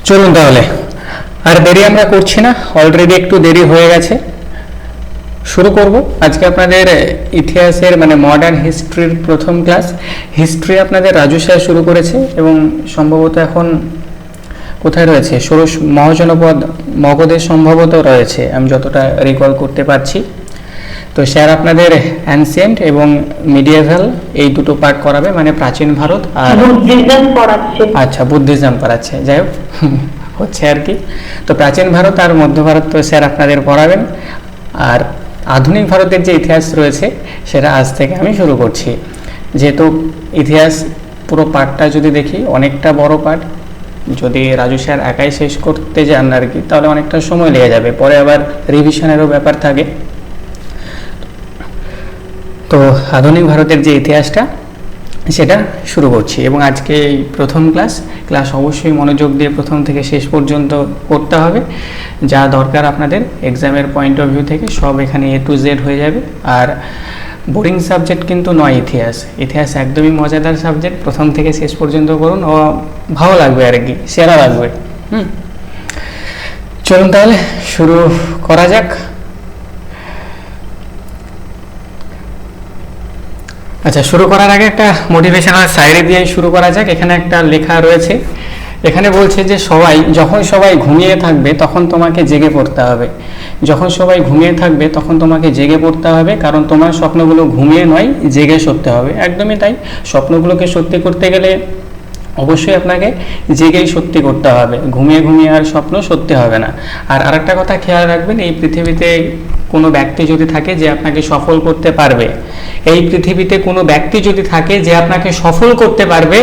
চলুন তাহলে আর দেরি আমরা করছি না, অলরেডি একটু দেরি হয়ে গেছে। শুরু করব আজকে আপনাদের ইতিহাসের মানে মডার্ন হিস্ট্রির প্রথম ক্লাস। হিস্ট্রি আপনাদের রাজু স্যার শুরু করেছে এবং সম্ভবত এখন কোথায় রয়েছে, ষোড়শ মহাজনপদ মগধে সম্ভবত রয়েছে, আমি যতটা রিকল করতে পারছি। তো স্যার আপনাদের অ্যানসিয়েন্ট এবং মিডিয়েভাল এই দুটো পার্ট করাবে, মানে প্রাচীন ভারত আর বুদ্ধিজম পড়াচ্ছে। আচ্ছা, বুদ্ধিজম পড়াচ্ছে, যাই হোক হচ্ছে আর কি। তো প্রাচীন ভারত আর মধ্য ভারত তো স্যার আপনাদের পড়াবেন, আর আধুনিক ভারতের যে ইতিহাস রয়েছে সেটা আজ থেকে আমি শুরু করছি। যেহেতু ইতিহাস পুরো পার্টটা যদি দেখি অনেকটা বড় পার্ট, যদি রাজু স্যার একাই শেষ করতে যান আর কি, তাহলে অনেকটা সময় লেগে যাবে, পরে আবার রিভিশনেরও ব্যাপার থাকে। তো আধুনিক ভারতের যে ইতিহাসটা সেটা শুরু করছি এবং আজকে এই প্রথম ক্লাস অবশ্যই মনোযোগ দিয়ে প্রথম থেকে শেষ পর্যন্ত করতে হবে। যা দরকার আপনাদের এক্সামের পয়েন্ট অফ ভিউ থেকে সব এখানে A to Z হয়ে যাবে। আর বোরিং সাবজেক্ট কিন্তু নয় ইতিহাস একদমই মজাদার সাবজেক্ট, প্রথম থেকে শেষ পর্যন্ত করুন, ও ভালো লাগবে আর কি, সেরা লাগবে। চলুন তাহলে শুরু করা যাক। আচ্ছা, শুরু করার আগে একটা মোটিভেশনাল সাইডে দিয়ে শুরু করা যাক। এখানে একটা লেখা রয়েছে, এখানে বলছে যে যখন সবাই ঘুমিয়ে থাকবে তখন তোমাকে জেগে পড়তে হবে। যখন সবাই ঘুমিয়ে থাকবে তখন তোমাকে জেগে পড়তে হবে, কারণ তোমার স্বপ্নগুলো ঘুমিয়ে নয় জেগে সত্যি হবে। একদমই তাই, স্বপ্নগুলোকে সত্যি করতে গেলে অবশ্যই আপনাকে জেগেই সত্যি করতে হবে, ঘুমিয়ে আর স্বপ্ন সত্যি হবে না। আর আরেকটা কথা খেয়াল রাখবেন, এই পৃথিবীতে কোনো ব্যক্তি যদি থাকে যে আপনাকে সফল করতে পারবে, এই পৃথিবীতে কোনো ব্যক্তি যদি থাকে যে আপনাকে সফল করতে পারবে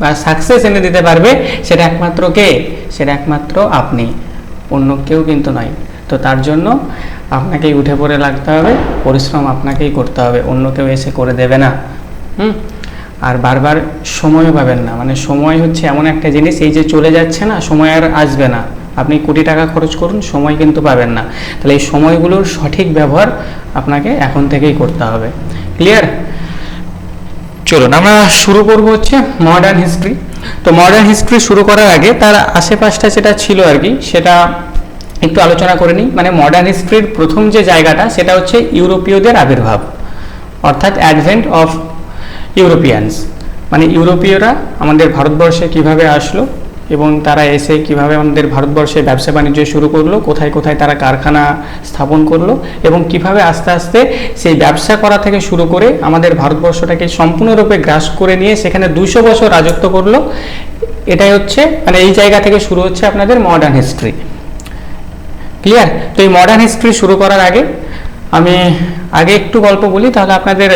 বা সাকসেস এনে দিতে পারবে, সেটা একমাত্র কে? সেটা একমাত্র আপনি, অন্য কেউ কিন্তু নয়। তো তার জন্য আপনাকেই উঠে পড়ে লাগতে হবে, পরিশ্রম আপনাকেই করতে হবে, অন্য কেউ এসে করে দেবে না। আর বারবার সময়ও পাবেন না, মানে সময় হচ্ছে এমন একটা জিনিস, এই যে চলে যাচ্ছে না, সময় আর আসবে না। আপনি কোটি টাকা খরচ করুন, সময় কিন্তু পাবেন না। তাহলে এই সময়গুলোর সঠিক ব্যবহার আপনাকে এখন থেকেই করতে হবে। ক্লিয়ার? চলুন আমরা শুরু করব হচ্ছে মডার্ন হিস্ট্রি। তো মডার্ন হিস্ট্রি শুরু করার আগে তার আশেপাশটা যেটা ছিল আর কি, সেটা একটু আলোচনা করে নিই। মানে মডার্ন হিস্ট্রির প্রথম যে জায়গাটা সেটা হচ্ছে ইউরোপীয়দের আবির্ভাব, অর্থাৎ অ্যাডভেন্ট অফ ইউরোপিয়ানস। মানে ইউরোপীয়রা আমাদের ভারতবর্ষে কিভাবে আসলো এবং তারা এসে কিভাবে আমাদের ভারতবর্ষে ব্যবসা বাণিজ্য শুরু করলো, কোথায় কোথায় তারা কারখানা স্থাপন করলো এবং কিভাবে আস্তে আস্তে সেই ব্যবসা করা থেকে শুরু করে আমাদের ভারতবর্ষটাকে সম্পূর্ণরূপে গ্রাস করে নিয়ে সেখানে 200 বছর রাজত্ব করলো। এটাই হচ্ছে মানে এই জায়গা থেকে শুরু হচ্ছে আপনাদের মডার্ন হিস্ট্রি। ক্লিয়ার? তো এই মডার্ন হিস্ট্রি শুরু করার আগে আমি একটু গল্প বলি, তাহলে আপনাদের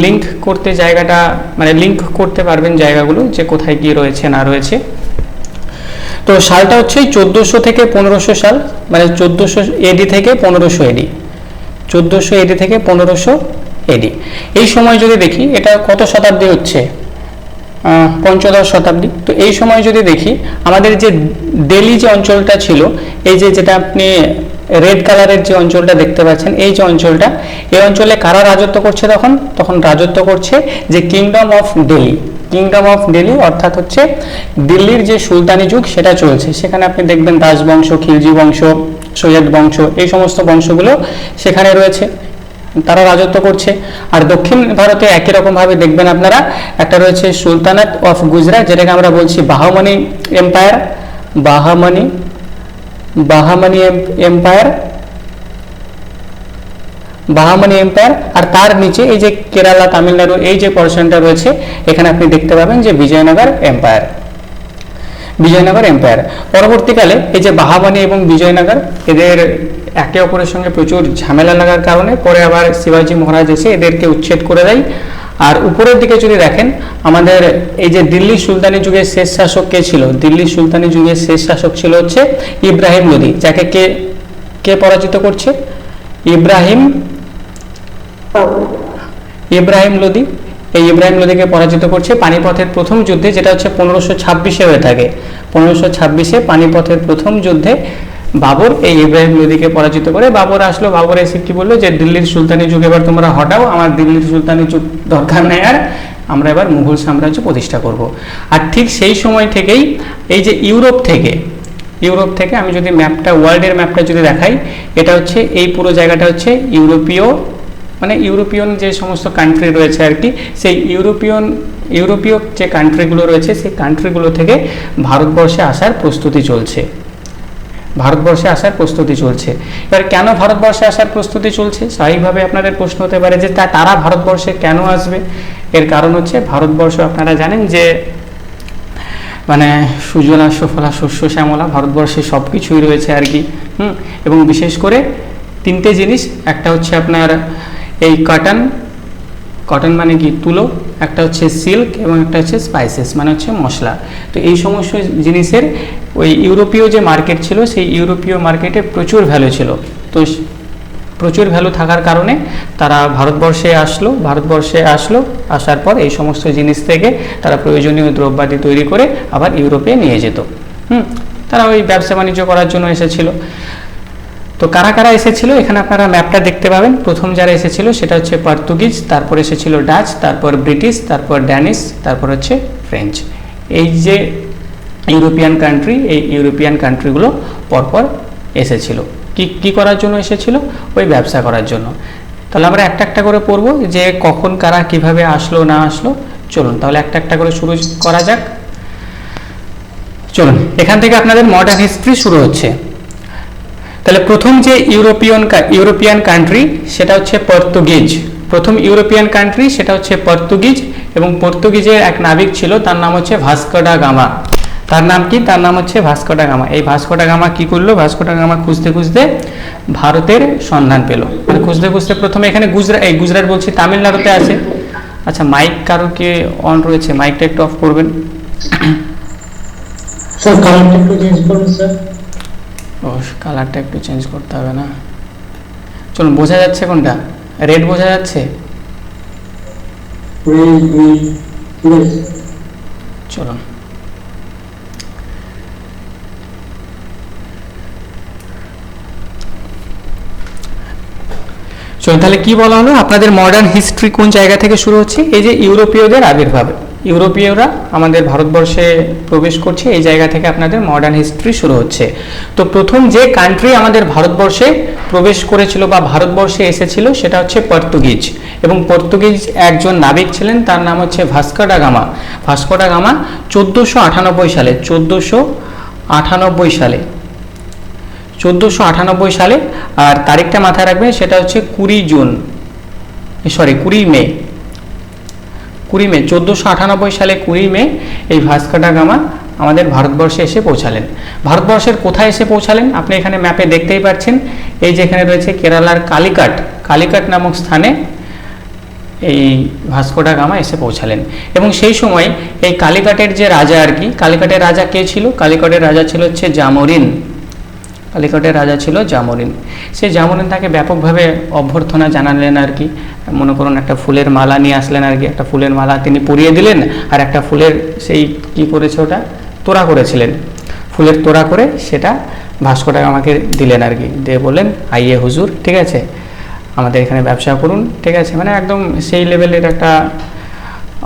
লিঙ্ক করতে জায়গাটা মানে লিঙ্ক করতে পারবেন জায়গাগুলো যে কোথায় কি রয়েছে না রয়েছে। তো সালটা হচ্ছে 1400 থেকে 1500 সাল, মানে 1400 এডি থেকে 1500 এডি, 1400 এডি থেকে 1500 এডি। এই সময় যদি দেখি এটা কত শতাব্দী হচ্ছে, পঞ্চদশ শতাব্দী। তো এই সময় যদি দেখি আমাদের যে দিল্লি যে অঞ্চলটা ছিল, এই যেটা আপনি রেড কালারের যে অঞ্চলটা দেখতে পাচ্ছেন, এই যে অঞ্চলটা, এই অঞ্চলে কারা রাজত্ব করছে? তখন রাজত্ব করছে যে কিংডম অফ দিল্লি, অর্থাৎ হচ্ছে দিল্লির যে সুলতানি যুগ সেটা চলছে। সেখানে আপনি দেখবেন রাজবংশ, খিলজি বংশ, সৈয়দ বংশ, এই সমস্ত বংশগুলো সেখানে রয়েছে, তারা রাজত্ব করছে। আর দক্ষিণ ভারতে একই রকমভাবে দেখবেন আপনারা, একটা রয়েছে সুলতানাত অফ গুজরাট, যেটাকে আমরা বলছি বাহামানি এম্পায়ার। আর তার নিচে এই যে কেরালা, তামিলনাড়ু, এই যে পোরশনটা রয়েছে, এখানে আপনি দেখতে পাবেন যে বিজয়নগর এম্পায়ার। পরবর্তীকালে এই যে বাহামানি এবং বিজয়নগর, এদের একে অপরের সঙ্গে প্রচুর ঝামেলা লাগার কারণে পরে আবার শিবাজি মহারাজ এসে এদেরকে উচ্ছেদ করে দেয়। আর উপরের দিকে যদি দেখেন, আমাদের এই যে দিল্লি সুলতানি যুগের শেষ শাসক কে ছিল? দিল্লি সুলতানি যুগের শেষ শাসক ছিল হচ্ছে ইব্রাহিম লোদি, যাকে কে পরাজিত করছে? ইব্রাহিম লোদি। এই ইব্রাহিম লোদিকে পরাজিত করছে পানিপথের প্রথম যুদ্ধে, যেটা হচ্ছে 1526-এ হয়ে থাকে। 1526-এ পানিপথের প্রথম যুদ্ধে বাবর এই ইব্রাহিম লোদিকে পরাজিত করে বাবর আসলো। বাবর এসে কি বললো যে দিল্লির সুলতানি যুগ এবার তোমরা হটাও, আমার দিল্লির সুলতানি যুগ দরকার নেই, আর আমরা এবার মুঘল সাম্রাজ্য প্রতিষ্ঠা করব। আর ঠিক সেই সময় থেকেই এই যে ইউরোপ থেকে ইউরোপ থেকে আমি যদি ম্যাপটা, ওয়ার্ল্ডের ম্যাপটা যদি দেখাই, এটা হচ্ছে এই পুরো জায়গাটা হচ্ছে মানে ইউরোপিয়ান যে সমস্ত কান্ট্রি রয়েছে আর কি, সেই ইউরোপীয় যে কান্ট্রিগুলো রয়েছে সেই কান্ট্রিগুলো থেকে ভারতবর্ষে আসার প্রস্তুতি চলছে। এবার কেন ভারতবর্ষে আসার প্রস্তুতি চলছে? স্বাভাবিকভাবে আপনাদের প্রশ্ন হতে পারে যে তারা ভারতবর্ষে কেন আসবে। এর কারণ হচ্ছে ভারতবর্ষ, আপনারা জানেন যে মানে সুজলা সুফলা শস্য শ্যামলা, ভারতবর্ষে সব কিছুই রয়েছে আর কি। এবং বিশেষ করে তিনটে জিনিস, একটা হচ্ছে আপনার এই কটন মানে কি তুলো, একটা হচ্ছে সিল্ক, এবং একটা হচ্ছে স্পাইসেস মানে হচ্ছে মশলা। তো এই সমস্ত জিনিসের ওই ইউরোপীয় যে মার্কেট ছিল, সেই ইউরোপীয় মার্কেটে প্রচুর ভ্যালু ছিল। তো প্রচুর ভ্যালু থাকার কারণে তারা ভারতবর্ষে আসলো, আসার পর এই সমস্ত জিনিস থেকে তারা প্রয়োজনীয় দ্রব্যাদি তৈরি করে আবার ইউরোপে নিয়ে যেত। তারা ওই ব্যবসা বাণিজ্য করার জন্য এসেছিল। তো কারা কারা এসেছিল এখানে আপনারা ম্যাপটা দেখতে পাবেন। প্রথম যারা এসেছিল সেটা হচ্ছে পর্তুগিজ, তারপর এসেছিল ডাচ, তারপর ব্রিটিশ, তারপর ড্যানিশ, তারপর হচ্ছে ফ্রেঞ্চ। এই যে ইউরোপিয়ান কান্ট্রি, এই ইউরোপিয়ান কান্ট্রিগুলো পরপর এসেছিল। কি করার জন্য এসেছিল? ওই ব্যবসা করার জন্য। তাহলে আমরা একটা একটা করে পড়বো যে কখন কারা কিভাবে আসলো না আসলো। চলুন তাহলে একটা একটা করে শুরু করা যাক। চলুন, এখান থেকে আপনাদের মডার্ন হিস্ট্রি শুরু হচ্ছে। তাহলে প্রথম যে ইউরোপিয়ান কান্ট্রি সেটা হচ্ছে পর্তুগিজ। প্রথম ইউরোপিয়ান কান্ট্রি সেটা হচ্ছে পর্তুগিজ, এবং পর্তুগিজের এক নাবিক ছিল, তার নাম হচ্ছে ভাস্কো ডা গামা। তার নাম কি? তার নাম হচ্ছে ভাস্কো ডা গামা। এই ভাস্কো ডা গামা কি করলো? ভাস্কো ডা গামা খুঁজতে খুঁজতে ভারতের সন্ধান পেল। মানে খুঁজতে খুঁজতে প্রথমে এখানে গুজরাট বলছি, তামিলনাড়ুতে আছে। আচ্ছা, মাইক কারো কি অন রয়েছে? মাইকটা একটু অফ করবেন। স্যার কালারটা একটু চেঞ্জ করুন স্যার। ও, কালারটা একটু চেঞ্জ করতে হবে না? চলুন, বোঝা যাচ্ছে কোনটা? রেড বোঝা যাচ্ছে? চলুন, তাহলে কি বলা হলো? আপনাদের মডার্ন হিস্ট্রি কোন জায়গা থেকে শুরু হচ্ছে? এই যে ইউরোপীয়দের আবির্ভাব, ইউরোপীয়রা আমাদের ভারতবর্ষে প্রবেশ করছে, এই জায়গা থেকে আপনাদের মডার্ন হিস্ট্রি শুরু হচ্ছে। তো প্রথম যে কান্ট্রি আমাদের ভারতবর্ষে প্রবেশ করেছিল বা ভারতবর্ষে এসেছিল সেটা হচ্ছে পর্তুগিজ। এবং পর্তুগিজ একজন নাবিক ছিলেন, তার নাম হচ্ছে Vasco da Gama. Vasco da Gama 1498 সালে, আর তারিখটা মাথায় রাখবেন, সেটা হচ্ছে 20 মে 1498 সালে 20 মে এই ভাস্কো ডা গামা আমাদের ভারতবর্ষে এসে পৌঁছালেন। ভারতবর্ষের কোথায় এসে পৌঁছালেন? আপনি এখানে ম্যাপে দেখতেই পাচ্ছেন, এই যেখানে রয়েছে কেরালার কালিকাট নামক স্থানে এই ভাস্কো ডা গামা এসে পৌঁছালেন। এবং সেই সময় এই কালিকাটের যে রাজা আর কি, কালিকাটের রাজা কে ছিল? কালিকাটের রাজা ছিল হচ্ছে জামোরিন। সেই জামোরিন তাকে ব্যাপকভাবে অভ্যর্থনা জানালেন আর কি। মনে করুন একটা ফুলের মালা নিয়ে আসলেন আর কি, একটা ফুলের মালা তিনি পরিয়ে দিলেন, আর একটা ফুলের সেই কি করেছে, ওটা তোড়া করেছিলেন, ফুলের তোড়া করে সেটা ভাস্কো ডা গামাকে দিলেন আর কি। দিয়ে বললেন, আইয়ে হুজুর, ঠিক আছে, আমাদের এখানে ব্যবসা করুন, ঠিক আছে। মানে একদম সেই লেভেলের একটা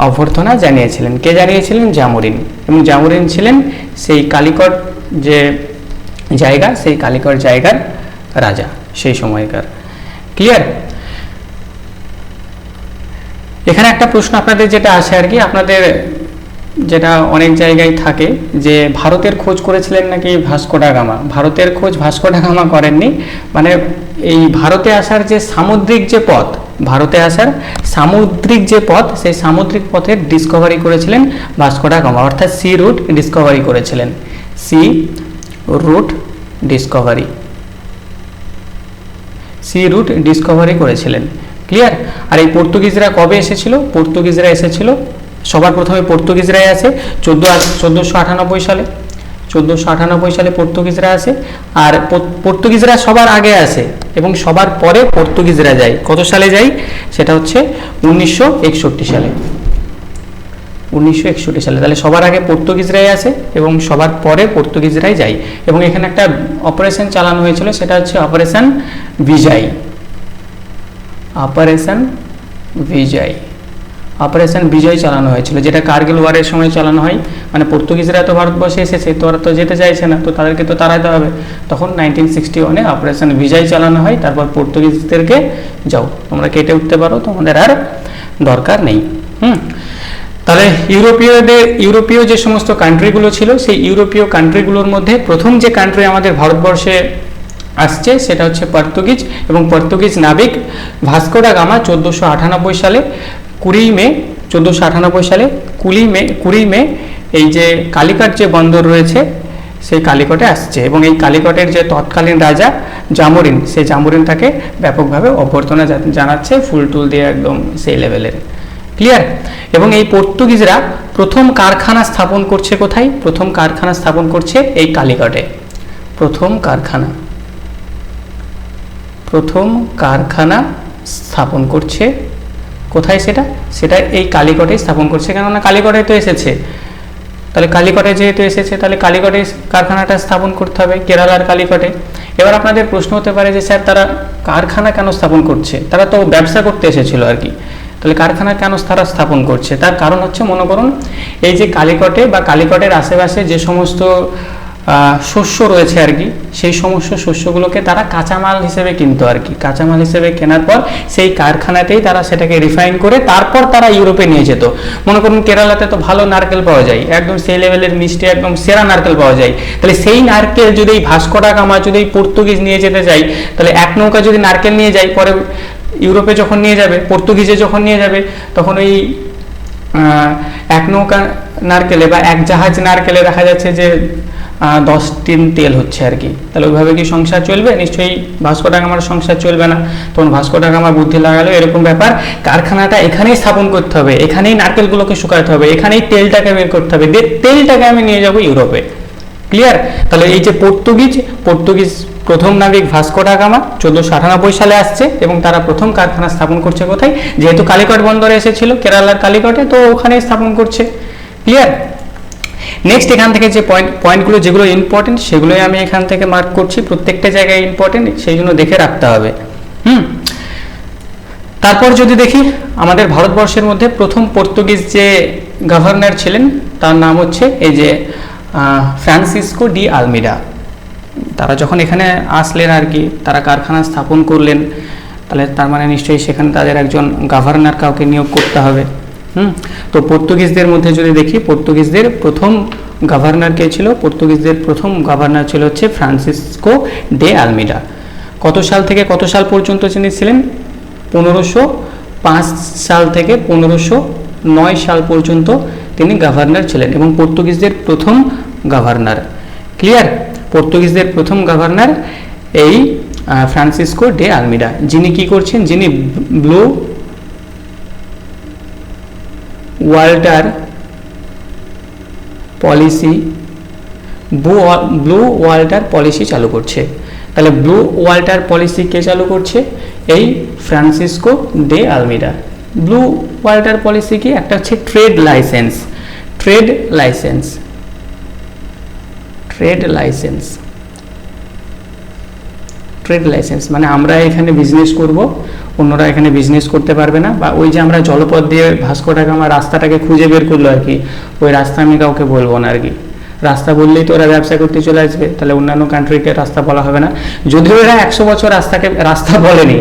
অভ্যর্থনা জানিয়েছিলেন। কে জানিয়েছিলেন? জামোরিন। এবং জামোরিন ছিলেন সেই কালিকট যে জায়গা, সেই কালিকট জায়গার রাজা সেই সময়কার। ক্লিয়ার? এখানে একটা প্রশ্ন আপনাদের যেটা আসে আর কি, আপনাদের যেটা অনেক জায়গায় থাকে যে ভারতের খোঁজ করেছিলেন নাকি ভাস্কো ডা গামা। ভারতের খোঁজ ভাস্কো ডা গামা করেননি। মানে এই ভারতে আসার যে সামুদ্রিক যে পথ, সেই সামুদ্রিক পথের ডিসকভারি করেছিলেন ভাস্কো ডা গামা, অর্থাৎ সি রুট ডিসকভারি করেছিলেন। সি রুট ডিসকভারি করেছিলেন। ক্লিয়ার? আর এই পর্তুগিজরা কবে এসেছিল? পর্তুগিজরা এসেছিল, সবার প্রথমে পর্তুগিজরাই আসে 1498 সালে। 1498 সালে পর্তুগিজরা আসে, আর পর্তুগিজরা সবার আগে আসে এবং সবার পরে পর্তুগিজরা যায়। কত সালে যায়? সেটা হচ্ছে 1961 সালে। 1961 সালে। তাহলে সবার আগে পর্তুগিজরাই আসে এবং সবার পরে পর্তুগিজরাই যায়। এবং এখানে একটা অপারেশন চালানো হয়েছিল, সেটা হচ্ছে অপারেশন বিজয়। অপারেশন বিজয় চালানো হয়েছিল, যেটা কার্গিল ওয়ারের সময় চালানো হয়। মানে পর্তুগিজরা তো ভারতবর্ষে এসেছে, তো ওরা তো যেতে চাইছে না, তো তাদেরকে তো তাড়াতে হবে। তখন 1961-এ অপারেশন বিজয় চালানো হয়। তারপর পর্তুগিজদেরকে যাও তোমরা কেটে উঠতে পারো, তোমাদের আর দরকার নেই। তাহলে ইউরোপীয় যে সমস্ত কান্ট্রিগুলো ছিল, সেই ইউরোপীয় কান্ট্রিগুলোর মধ্যে প্রথম যে কান্ট্রি আমাদের ভারতবর্ষে আসছে সেটা হচ্ছে পর্তুগিজ। এবং পর্তুগিজ নাবিক ভাস্কো ডা গামা 1498 সালে 20 মে এই যে কালিকট যে বন্দর রয়েছে সেই কালিকটে আসছে। এবং এই কালিকটের যে তৎকালীন রাজা জামোরিন, সেই জামোরিন তাকে ব্যাপকভাবে অভ্যর্থনা জানাচ্ছে, ফুল টুল দিয়ে একদম সেই লেভেলের। ক্লিয়ার? এবং এই পর্তুগিজরা প্রথম কারখানা স্থাপন করছে কোথায়? প্রথম কারখানা স্থাপন করছে এই কালিকটে। প্রথম কারখানা স্থাপন করছে কোথায়? সেটা এই কালিকটে স্থাপন করছে, কেননা কালিকটে তো এসেছে। তাহলে কালিকটে যেহেতু এসেছে, তাহলে কালিকটে কারখানাটা স্থাপন করতে হবে, কেরালার কালিকটে। এবার আপনাদের প্রশ্ন হতে পারে যে স্যার তারা কারখানা কেন স্থাপন করছে? তারা তো ব্যবসা করতে এসেছিল আর কি, তাহলে কারখানা কেন তারা স্থাপন করছে? তার কারণ হচ্ছে, মনে করুন এই যে কালিকটে বা কালিকটের আশেপাশে যে সমস্ত শস্য রয়েছে আর কি, সেই সমস্ত শস্যগুলোকে তারা কাঁচামাল হিসেবে কিনতো আর কি। কাঁচামাল হিসেবে কেনার পর সেই কারখানাতেই তারা সেটাকে রিফাইন করে তারপর তারা ইউরোপে নিয়ে যেত। মনে করুন কেরালাতে তো ভালো নারকেল পাওয়া যায়, একদম সেই লেভেলের মিষ্টি, একদম সেরা নারকেল পাওয়া যায়। তাহলে সেই নারকেল যদি ভাস্কো ডা গামা যদি পর্তুগিজ নিয়ে যেতে চাই, তাহলে এক নৌকা যদি নারকেল নিয়ে যায়, পরে ইউরোপে যখন নিয়ে যাবে, পর্তুগিজে যখন নিয়ে যাবে, তখন ওই এক নৌকা নারকেলে বা এক জাহাজ নারকেলে দেখা যাচ্ছে যে 10 টিন তেল হচ্ছে আর কি। তাহলে ওইভাবে কি সংসার চলবে? নিশ্চয়ই ভাস্কো ডা গামার সংসার চলবে না। তখন ভাস্কো ডা গামা বুদ্ধি লাগালো, এরকম ব্যাপার, কারখানাটা এখানেই স্থাপন করতে হবে, এখানেই নারকেলগুলোকে শুকাতে হবে, এখানেই তেলটাকে বের করতে হবে, তেলটাকে আমি নিয়ে যাব ইউরোপে। ক্লিয়ার? তাহলে এই যে পর্তুগিজ প্রথম নাবিক ভাস্কো ডা গামা 1498 সালে আসছে, এবং তারা প্রথম কারখানা স্থাপন করছে কোথায়? যেহেতু কালিকট বন্দরে এসেছিল, কেরালার কালিকটে, তো ওখানেই স্থাপন করছে। ক্লিয়ার? নেক্সট এখান থেকে যে পয়েন্টগুলো যেগুলো ইম্পর্টেন্ট সেগুলোই আমি এখান থেকে মার্ক করছি, প্রত্যেকটা জায়গায় ইম্পর্টেন্ট, সেই জন্য দেখে রাখতে হবে। তারপর যদি দেখি আমাদের ভারতবর্ষের মধ্যে প্রথম পর্তুগিজ যে গভর্নর ছিলেন তার নাম হচ্ছে এই যে ফ্রান্সিসকো ডি আলমিডা। তারা যখন এখানে আসলেন আর কি, তারা কারখানা স্থাপন করলেন, তাহলে তার মানে নিশ্চয়ই সেখানে তাদের একজন গভর্নর কাউকে নিয়োগ করতে হবে। তো পর্তুগিজদের মধ্যে যদি দেখি, পর্তুগিজদের প্রথম গভর্নর কে ছিল? পর্তুগিজদের প্রথম গভর্নর ছিল হচ্ছে ফ্রান্সিসকো ডে আলমিডা। কত সাল থেকে কত সাল পর্যন্ত তিনি ছিলেন? 1505 সাল থেকে 1509 সাল পর্যন্ত তিনি গভর্নর ছিলেন, এবং পর্তুগিজদের প্রথম গভর্নর। ক্লিয়ার? পর্তুগিজদের প্রথম গভর্নর এই ফ্রান্সিসকো ডে আলমিডা, যিনি কি করছেন? যিনি ব্লু ওয়াল্টার পলিসি চালু করছে। তাহলে ব্লু ওয়াল্টার পলিসি কে চালু করছে? এই Francisco de আলমিডা। Blue Walter policy কি? একটা হচ্ছে ট্রেড লাইসেন্স মানে আমরা এখানে বিজনেস করব, অন্যরা এখানে বিজনেস করতে পারবে না। বা ওই যে আমরা জলপথ দিয়ে ভাস্কো ডা গামা রাস্তাটাকে খুঁজে বের করলো আর কি, ওই রাস্তা আমি কাউকে বলবো না আর কি। রাস্তা বললেই তো ওরা ব্যবসা করতে চলে আসবে, তাহলে অন্যান্য কান্ট্রিকে রাস্তা বলা হবে না। যদিও এরা 100 বছর রাস্তা বলেনি,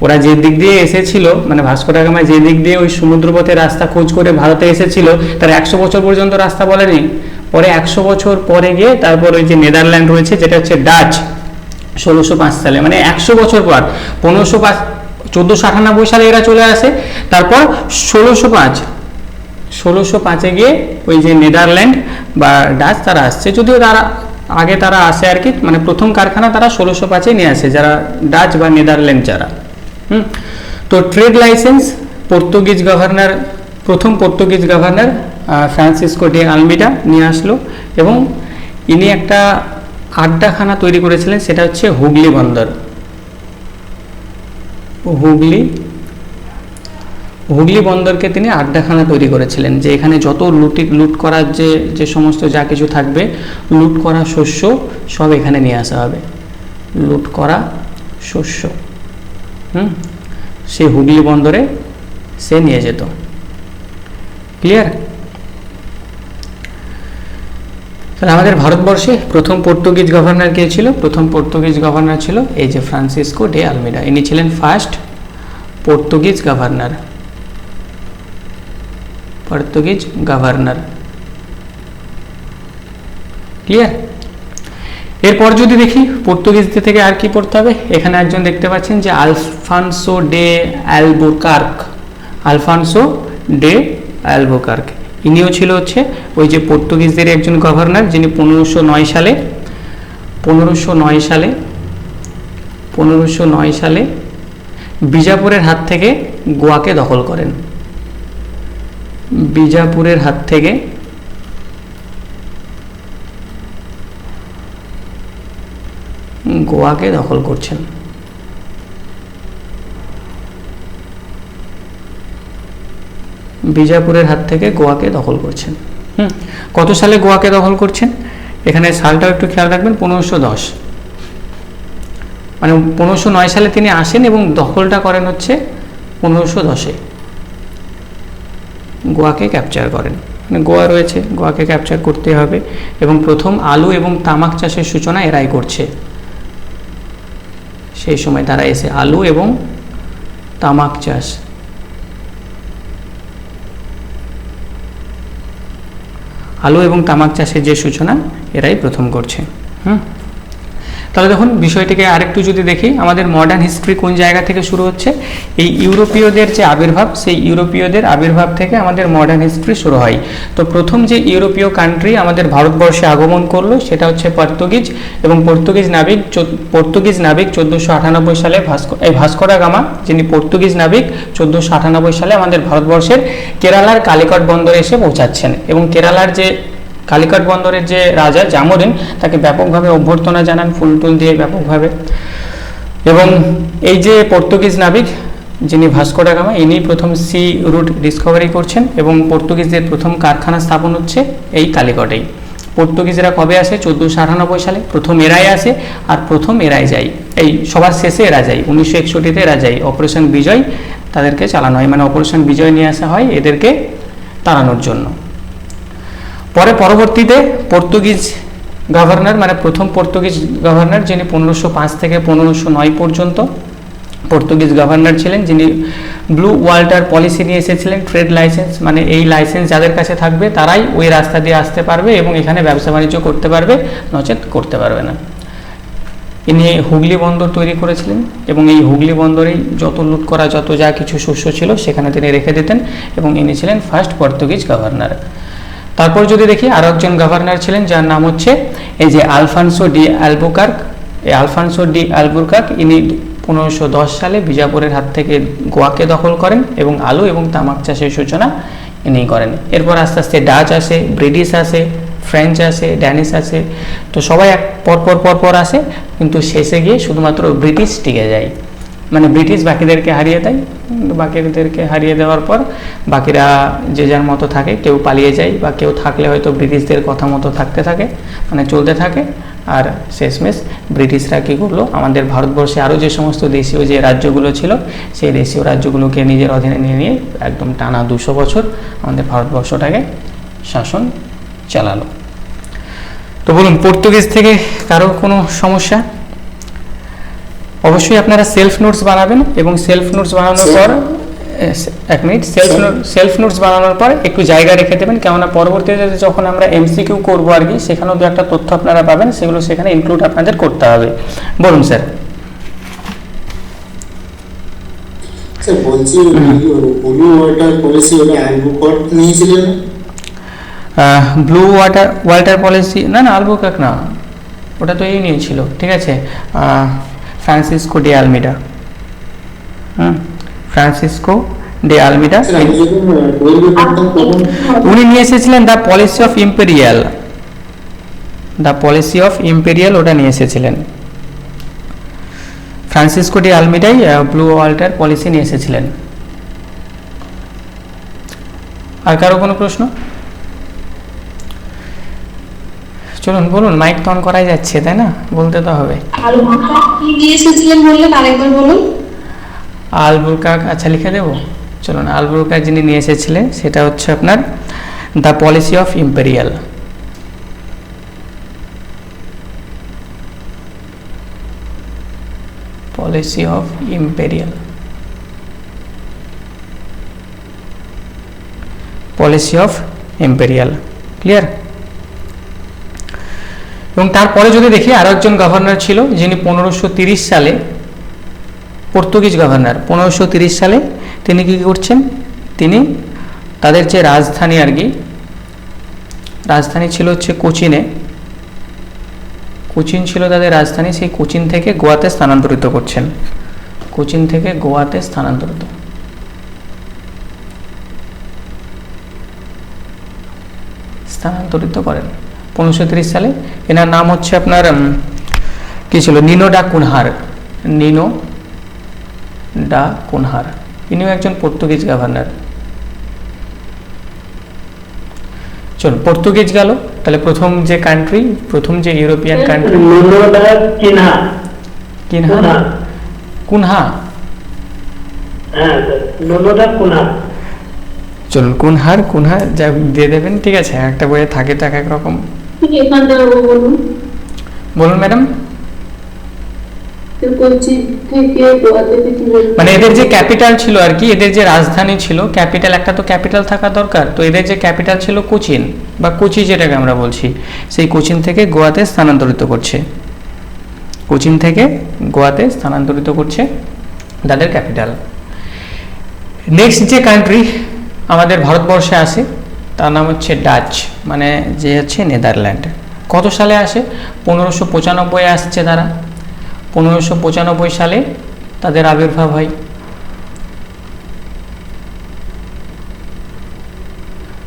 ওরা যে দিক দিয়ে এসেছিল, মানে ভাস্কো ডা গামা যে দিক দিয়ে ওই সমুদ্রপথে রাস্তা খোঁজ করে ভারতে এসেছিল, তার 100 বছর পর্যন্ত রাস্তা বলেনি। পরে 100 বছর পরে গিয়ে তারপর ওই যে নেদারল্যান্ড রয়েছে, যেটা হচ্ছে ডাচ, 1605 সালে, মানে 100 বছর পর 1498 সালে এরা চলে আসে। তারপর 1605-এ গিয়ে ওই যে নেদারল্যান্ড বা ডাচ তারা আসছে, যদিও তারা আসে আর কি, মানে প্রথম কারখানা তারা 1605-এ নিয়ে আসে, যারা ডাচ বা নেদারল্যান্ড যারা। তো ট্রেড লাইসেন্স প্রথম পর্তুগিজ গভর্নর ফ্রান্সিসকো ডে আলমিডা নিয়ে আসলো, এবং ইনি একটা আড্ডাখানা তৈরি করেছিলেন, সেটা হচ্ছে হুগলি বন্দর। হুগলি বন্দরকে তিনি আড্ডাখানা তৈরি করেছিলেন, যে এখানে যত লুট করার যে সমস্ত যা কিছু থাকবে, লুট করা শস্য সব এখানে নিয়ে আসা হবে। লুট করা শস্য সেই হুগলি বন্দরে সে নিয়ে যেত। ক্লিয়ার? তাহলে আমাদের ভারতবর্ষে প্রথম পর্তুগিজ গভর্নর কে ছিল? প্রথম পর্তুগিজ গভর্নর ছিল এই যে ফ্রান্সিসকো ডে আলমিডা। ইনি ছিলেন first Portuguese governor. Portuguese governor. Clear? এরপর যদি দেখি পর্তুগিজদের থেকে আর কি পড়তে হবে, এখানে একজন দেখতে পাচ্ছেন যে আলফানসো ডে অ্যালবুকার্ক। আলফানসো ডে অ্যালবুকার্ক, ইনিও ছিল হচ্ছে ওই যে পর্তুগিজদের একজন গভর্নর, যিনি 1509 সালে বিজাপুরের হাত থেকে গোয়াকে দখল করেন। বিজাপুরের হাত থেকে গোয়াকে দখল করছেন। বিজাপুরের হাত থেকে গোয়াকে দখল করছেন। কত সালে গোয়াকে দখল করছেন? এখানে সালটাও একটু খেয়াল রাখবেন, 1510। মানে 1509 সালে তিনি আসেন এবং দখলটা করেন হচ্ছে 1510-এ। গোয়াকে ক্যাপচার করেন, মানে গোয়া রয়েছে, গোয়াকে ক্যাপচার করতে হবে। এবং প্রথম আলু এবং তামাক চাষের সূচনা এরাই করছে। সেই সময় তারা এসে আলু এবং তামাক চাষ, আলু এবং তামাক চাষের যে সূচনা এরাই প্রথম করছে। তাহলে দেখুন বিষয়টিকে আরেকটু যদি দেখি, আমাদের মডার্ন হিস্ট্রি কোন জায়গা থেকে শুরু হচ্ছে? এই ইউরোপীয়দের যে আবির্ভাব, সেই ইউরোপীয়দের আবির্ভাব থেকে আমাদের মডার্ন হিস্ট্রি শুরু হয়। তো প্রথম যে ইউরোপীয় কান্ট্রি আমাদের ভারতবর্ষে আগমন করলো সেটা হচ্ছে পর্তুগিজ। এবং পর্তুগিজ নাবিক 1498 সালে ভাস্কো ডা গামা, যিনি পর্তুগিজ নাবিক, 1498 সালে আমাদের ভারতবর্ষের কেরালার কালিকট বন্দরে এসে পৌঁছাচ্ছেন। এবং কেরালার যে কালিকট বন্দরের যে রাজা জামোরিন, তাকে ব্যাপকভাবে অভ্যর্থনা জানান ফুল টুল দিয়ে ব্যাপকভাবে। এবং এই যে পর্তুগিজ নাবিক যিনি ভাস্কো ডা গামা, ইনি প্রথম সি রুট ডিসকভারি করছেন। এবং পর্তুগিজদের প্রথম কারখানা স্থাপন হচ্ছে এই কালিকটেই। পর্তুগিজরা কবে আসে? 1498 সালে। প্রথম এরাই আসে আর প্রথম এরাই যায়, এই সবার শেষে এরা যায়। 1961-তে এরা যায়। অপারেশন বিজয় তাদেরকে চালানো হয়, মানে অপারেশন বিজয় নিয়ে আসা হয় এদেরকে তাড়ানোর জন্য। পরবর্তীতে পর্তুগিজ গভর্নর, মানে প্রথম পর্তুগিজ গভর্নর যিনি 1505 থেকে 1509 পর্যন্ত পর্তুগিজ গভর্নর ছিলেন, যিনি ব্লু ওয়াটার পলিসি নিয়ে এসেছিলেন। ট্রেড লাইসেন্স, মানে এই লাইসেন্স যাদের কাছে থাকবে তারাই ওই রাস্তা দিয়ে আসতে পারবে এবং এখানে ব্যবসা বাণিজ্য করতে পারবে, নচেত করতে পারবে না। ইনি হুগলি বন্দর তৈরি করেছিলেন এবং এই হুগলি বন্দরেই যত লুট করা যত যা কিছু শস্য ছিল সেখানে তিনি রেখে দিতেন। এবং ইনি ছিলেন ফার্স্ট পর্তুগিজ গভর্নর। তারপর যদি দেখি আরও একজন গভর্নর ছিলেন যার নাম হচ্ছে এই যে আলফানসো ডি অ্যালবুকার্ক। এই আলফানসো ডি অ্যালবুকার্ক ইনি 1510 সালে বিজাপুরের হাত থেকে গোয়াকে দখল করেন এবং আলু এবং তামাক চাষের সূচনা ইনি করেন। এরপর আস্তে আস্তে ডাচ আসে, ব্রিটিশ আসে, ফ্রেঞ্চ আসে, ড্যানিশ আসে। তো সবাই পরপর আসে, কিন্তু শেষে গিয়ে শুধুমাত্র ব্রিটিশ টিকে যায়। মানে ব্রিটিশ বাকিদেরকে হারিয়ে দেয়। বাকিদেরকে হারিয়ে দেওয়ার পর বাকিরা যে যার মতো থাকে, কেউ পালিয়ে যায় বা কেউ থাকলে হয়তো ব্রিটিশদের কথা মতো থাকতে থাকে, মানে চলতে থাকে। আর শেষমেশ ব্রিটিশরা কী করলো, আমাদের ভারতবর্ষে আরও যে সমস্ত দেশীয় যে রাজ্যগুলো ছিল সেই দেশীয় রাজ্যগুলোকে নিজের অধীনে নিয়ে একদম টানা 200 বছর আমাদের ভারতবর্ষটাকে শাসন চালালো। তো বলুন, পর্তুগিজ থেকে কারো কোনো সমস্যা? অবশ্যই আপনারা সেলফ নোটস বানাবেন এবং সেলফ নোটস বানানোর পর এক মিনিট সেলফ নোটস বানানোর পর একটু জায়গা রেখে দেবেন, কেননা পরবর্তীতে যখন আমরা এমসিকিউ করবো আর কি, সেখানেও দু একটা তথ্য আপনারা পাবেন, সেগুলো সেখানে ইনক্লুড আপনাদের করতে হবে। বলুন স্যার। স্যার বলছি ব্লু ওয়াটার পলিসি ওটা অ্যালবুকার্ক নিয়েছিলেন? ব্লু ওয়াটার পলিসি না, অ্যালবুকার্ক না, ওটা তো এই নিয়েছিল। ঠিক আছে, Francisco de Almeida. Francisco de Almeida উনি নিয়ে এসেছিলেন the policy of imperial. The policy of imperial ওটা নিয়ে এসেছিলেন। ফ্রান্সিসকো ডে আলমিডাই ব্লু ওয়াটার পলিসি নিয়ে এসেছিলেন। আর কারো কোনো প্রশ্ন? চলুন বলুন, মাইক তো অন করাই যাচ্ছে তাই না, বলতে তো হবে। কি দিয়ে এসেছিলেন বললেন, আরেকবার বলুন। আলবুকার্ক, আচ্ছা লিখে দেবো। চলুন, আলব্রুকার যিনি নিয়ে এসেছিলেন সেটা হচ্ছে আপনার the policy of imperial. Policy of imperial, policy of imperial, clear. এবং তারপরে যদি দেখি আরো একজন গভর্নর ছিল যিনি 1530 সালে, পর্তুগিজ গভর্নর, 1530 সালে তিনি কি করছেন, তিনি তাদের যে রাজধানী আর কি, রাজধানী ছিল হচ্ছে কোচিনে, কোচিন ছিল তাদের রাজধানী, সেই কোচিন থেকে গোয়াতে স্থানান্তরিত করছেন, কোচিন থেকে গোয়াতে স্থানান্তরিত করেন 1530 সালে। এনার নাম হচ্ছে আপনার কি ছিল, নিনো ডা কুনহার, নিনো ডা কুনহার, ইনিও একজন পর্তুগিজ গভর্নর। চল, পর্তুগিজ গেল, তাহলে প্রথম যে কান্ট্রি, প্রথম যে ইউরোপিয়ান কান্ট্রি, কিনহা, কিনহা, কুনহা, হ্যাঁ নোনোডা কুনহা। চলুন, কুনহার, কুনহা যা দিয়ে দেবেন, ঠিক আছে, একটা বইয়ে থাকে তো এক এক রকম। এখানটা বলুন, বলুন ম্যাডাম। কোচি থেকে গোয়াতে কি বলুন? মানে এদের যে ক্যাপিটাল ছিল আর কি, এদের যে রাজধানী ছিল, ক্যাপিটাল, একটা তো ক্যাপিটাল থাকা দরকার, তো এদের যে ক্যাপিটাল ছিল কোচিন বা কোচি যেটাকে আমরা বলছি, সেই কোচিন থেকে গোয়াতে স্থানান্তরিত করছে, কোচিন থেকে গোয়াতে স্থানান্তরিত করছে তাদের ক্যাপিটাল। নেক্সট যে কান্ট্রি আমাদের ভারতবর্ষে আসে তার নাম হচ্ছে ডাচ, মানে যে হচ্ছে নেদারল্যান্ড। কত সালে আসে? 1595 আসছে তারা, 1595 সালে তাদের আবির্ভাব হয়।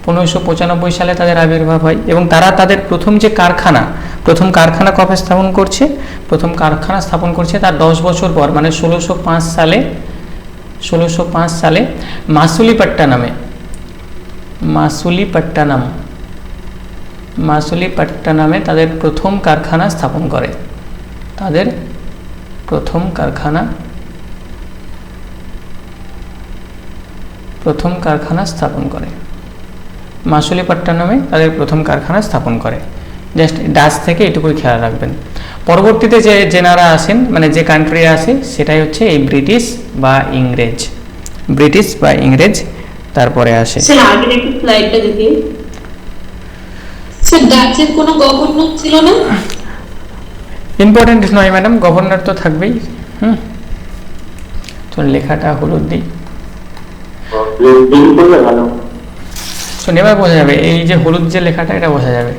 1595 সালে তাদের আবির্ভাব হয় এবং তারা তাদের প্রথম যে কারখানা, প্রথম কারখানা কবে স্থাপন করছে? প্রথম কারখানা স্থাপন করছে তার 10 বছর পর, মানে 1605 সালে, 1605 সালে মাসুলিপট্টনমে, মাসুলিপট্টনম, মাসুলিপট্টনমে তাদের প্রথম কারখানা স্থাপন করে, তাদের প্রথম কারখানা স্থাপন করে, মাসুলিপট্টনমে তাদের প্রথম কারখানা স্থাপন করে। জাস্ট ডাচ থেকে এটুকুই খেয়াল রাখবেন। পরবর্তীতে যে জেনারা আসেন, মানে যে কান্ট্রি আসে, সেটাই হচ্ছে এই ব্রিটিশ বা ইংরেজ, ব্রিটিশ বা ইংরেজ তারপরে আসে। স্যার আগের একটু স্লাইডটা দেখি। স্যার ডাচের কোনো গভর্নর ছিল না? ইম্পর্টেন্ট নয় ম্যাডাম, গভর্নর তো থাকবেই। তো লেখাটা হলুদ দিই, তো এবার বোঝা যাবে, এই যে হলুদ যে লেখাটা, এটা বোঝা যাবে।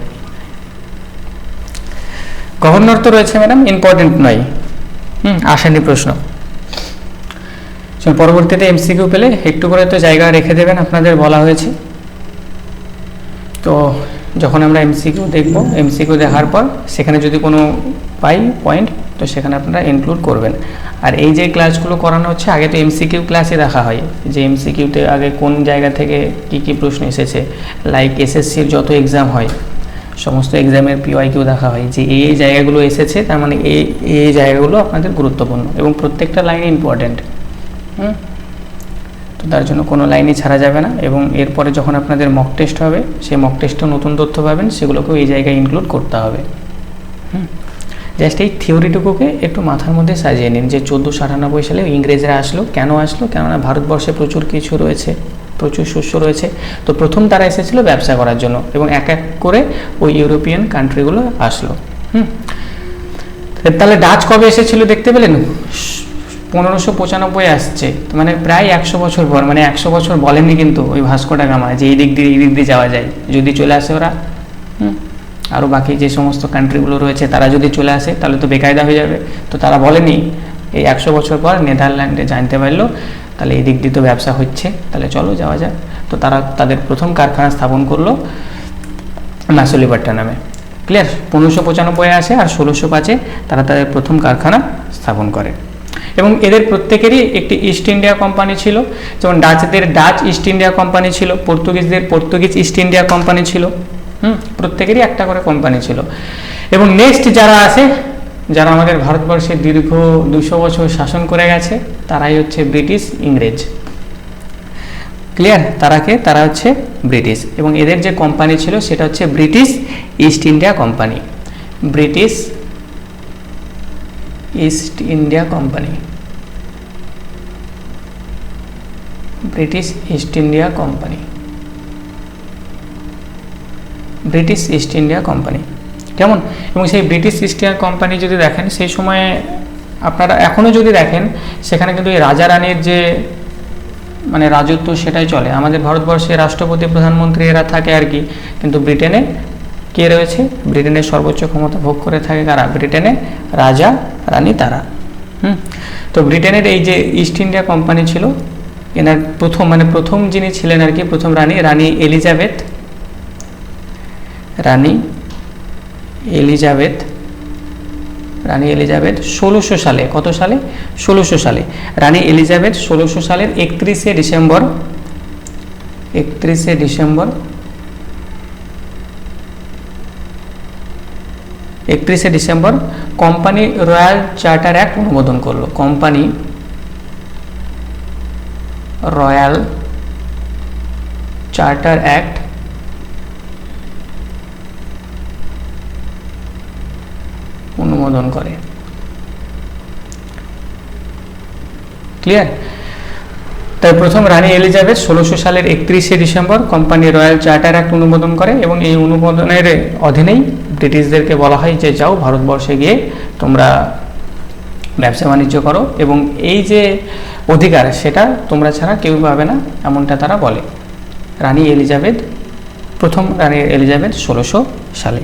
গভর্নর তো রয়েছে ম্যাডাম, ইম্পর্টেন্ট নয়, আসেনি প্রশ্ন। পরবর্তীতে এমসিকিউ পেলে একটু করে তো জায়গা রেখে দেবেন, আপনাদের বলা হয়েছে। তো যখন আমরা এমসিকিউ দেখব, এমসিকিউ দেখার পর সেখানে যদি কোনো পাই পয়েন্ট, তো সেখানে আপনারা ইনক্লুড করবেন। আর এই যে ক্লাসগুলো করানো হচ্ছে, আগে তো এমসিকিউ ক্লাসে দেখা হয় যে এমসিকিউতে আগে কোন জায়গা থেকে কি কি প্রশ্ন এসেছে, লাইক এসএসসির যত এক্সাম হয়, সমস্ত এক্সামের পিওয়াইকিউ দেখা হয় যে এই জায়গাগুলো এসেছে, তার মানে এই জায়গাগুলো আপনাদের গুরুত্বপূর্ণ এবং প্রত্যেকটা লাইন ইম্পর্ট্যান্ট। তো তার জন্য কোনো লাইনই ছাড়া যাবে না। এবং এরপরে যখন আপনাদের মক টেস্ট হবে, সেই মক টেস্টও নতুন তথ্য পাবেন, সেগুলোকেও এই জায়গায় ইনক্লুড করতে হবে। জাস্ট এই থিওরিটুকুকে একটু মাথার মধ্যে সাজিয়ে নিন যে 1498 সালে ইংরেজরা আসলো, কেন আসলো? কেননা ভারতবর্ষে প্রচুর কিছু রয়েছে, প্রচুর শস্য রয়েছে। তো প্রথম তারা এসেছিল ব্যবসা করার জন্য এবং এক এক করে ওই ইউরোপিয়ান কান্ট্রিগুলো আসলো। তাহলে ডাচ কবে এসেছিল দেখতে পেলেন? 1595 আসছে, মানে প্রায় 100 বছর পর, মানে 100 বছর বলেননি কিন্তু ওই ভাস্কো ডা গামা যে এই দিক দিয়ে যাওয়া যায়, যদি চলে আসে ওরা, আরও বাকি যে সমস্ত কান্ট্রিগুলো রয়েছে তারা যদি চলে আসে তাহলে তো বেকায়দা হয়ে যাবে। তো তারা বলেনি, এই 100 বছর পর নেদারল্যান্ডে জানতে পারলো তাহলে এই দিক দিয়ে তো ব্যবসা হচ্ছে, তাহলে চলো যাওয়া যাক। তো তারা তাদের প্রথম কারখানা স্থাপন করলো মাসুলিপট্টনমে, ক্লিয়ার? 1595 আসে আর 1605 তারা তাদের প্রথম কারখানা স্থাপন করে। এবং এদের প্রত্যেকেরই একটি ইস্ট ইন্ডিয়া কোম্পানি ছিল, যেমন ডাচদের ডাচ ইস্ট ইন্ডিয়া কোম্পানি ছিল, পর্তুগিজদের পর্তুগিজ ইস্ট ইন্ডিয়া কোম্পানি ছিল, প্রত্যেকেরই একটা করে কোম্পানি ছিল। এবং নেক্সট যারা আসে, যারা আমাদের ভারতবর্ষে দীর্ঘ 200 বছর শাসন করে গেছে, তারাই হচ্ছে ব্রিটিশ ইংরেজ। ক্লিয়ার? তারা কে? তারা হচ্ছে ব্রিটিশ, এবং এদের যে কোম্পানি ছিল সেটা হচ্ছে British east India company. British east India company, British east India company, British east India company. কেমন? এবং সেই ব্রিটিশ ইস্ট ইন্ডিয়া কোম্পানি যদি দেখেন সেই সময়ে, আপনারা এখনও যদি দেখেন, সেখানে কিন্তু এই রাজা রানীর যে মানে রাজত্ব সেটাই চলে। আমাদের ভারতবর্ষে রাষ্ট্রপতি প্রধানমন্ত্রী এরা থাকে আর কি, কিন্তু ব্রিটেনে কে রয়েছে? ব্রিটেনের সর্বোচ্চ ক্ষমতা ভোগ করে থাকে কারা? ব্রিটেনে রাজা রানী তারা। তো ব্রিটেনের এই যে ইস্ট ইন্ডিয়া কোম্পানি ছিল, এনার প্রথম যিনি ছিলেন আর কি, প্রথম রানী, রানী এলিজাবেথ, রানী এলিজাবেথ, রানী এলিজাবেথ 1600 সালে, কত সালে? 1600 সালে। রানী এলিজাবেথ 1600 সালের 31শে ডিসেম্বর, 31শে ডিসেম্বর, 31শে December company royal charter act অনুমোদন করলো। কোম্পানি রয়্যাল চার্টার অ্যাক্ট অনুমোদন করে। ক্লিয়ার? তাই প্রথম রানী এলিজাবেথ 1600 সালের 31শে December company royal charter act অনুমোদন করে, এবং এই অনুমোদনের অধীনেই ব্রিটিশদেরকে বলা হয় যে যাও ভারতবর্ষে গিয়ে তোমরা ব্যবসা বাণিজ্য করো, এবং এই যে অধিকার সেটা তোমরা ছাড়া কেউ পাবে না, এমনটা তারা বলে। রানী এলিজাবেথ, প্রথম রানী এলিজাবেথ 1600 সালে।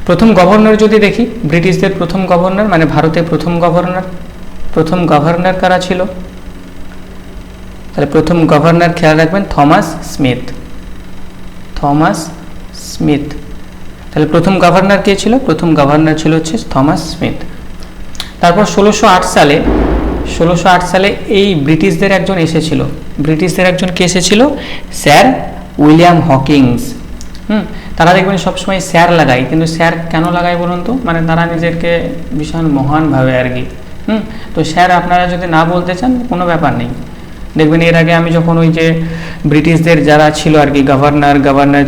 প্রথম গভর্নর যদি দেখি, ব্রিটিশদের প্রথম গভর্নর মানে ভারতের প্রথম গভর্নর কারা ছিল? তাহলে প্রথম গভর্নর খেয়াল রাখবেন থমাস স্মিথ, থমাস স্মিথ। তাহলে প্রথম গভর্নর কে ছিল? প্রথম গভর্নর ছিল হচ্ছে থমাস স্মিথ। তারপর 1608 সালে এই ব্রিটিশদের একজন এসেছিল, ব্রিটিশদের একজন কে এসেছিল? Sir William Hawkins. তারা দেখবেন সবসময় স্যার লাগায়, কিন্তু স্যার কেন লাগায় বলুন তো? মানে তারা নিজেকে ভীষণ মহান ভাবে আর কি। তো স্যার আপনারা যদি না বলতে চান কোনো ব্যাপার নেই। দেখবেন এর আগে আমি যখন ওই যে ব্রিটিশদের যারা ছিল আর কি, গভর্নর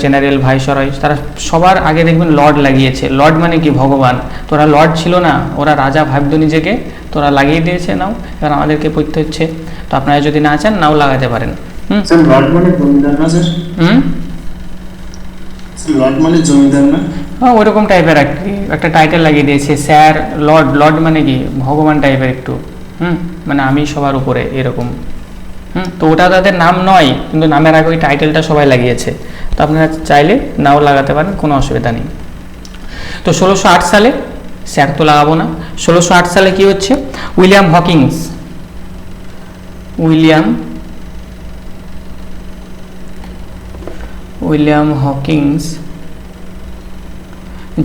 জেনারেল, ভাইসরয়, তারা সবার আগে দেখবেন লর্ড লাগিয়েছে। লর্ড মানে কি? ভগবান। তোরা লর্ড ছিল না, ওরা রাজা ভাবতো নিজেকে, তোরা লাগিয়ে দিয়েছে, নাও এবার আমাদেরকে পড়তে হচ্ছে। তো আপনারা যদি না চান নাও লাগাতে পারেন। স্যার লর্ড মানে জমিদার না স্যার? লর্ড মানে জমিদার না? হ্যাঁ, ওরকম টাইপের একটা টাইটেল লাগিয়ে দিয়েছে স্যার, লর্ড। লর্ড মানে কি? ভগবান টাইপের একটু, মানে আমি সবার উপরে এরকম। তো ওটা তাদের নাম নয়, কিন্তু নামের আগে ওই টাইটেলটা সবাই লাগিয়েছে। তো আপনারা চাইলে নাও লাগাতে পারেন, কোনো অসুবিধা নেই। তো 1608 সালে, স্যার তো লাগাবো না, 1608 সালে কি হচ্ছে? উইলিয়াম হকিংস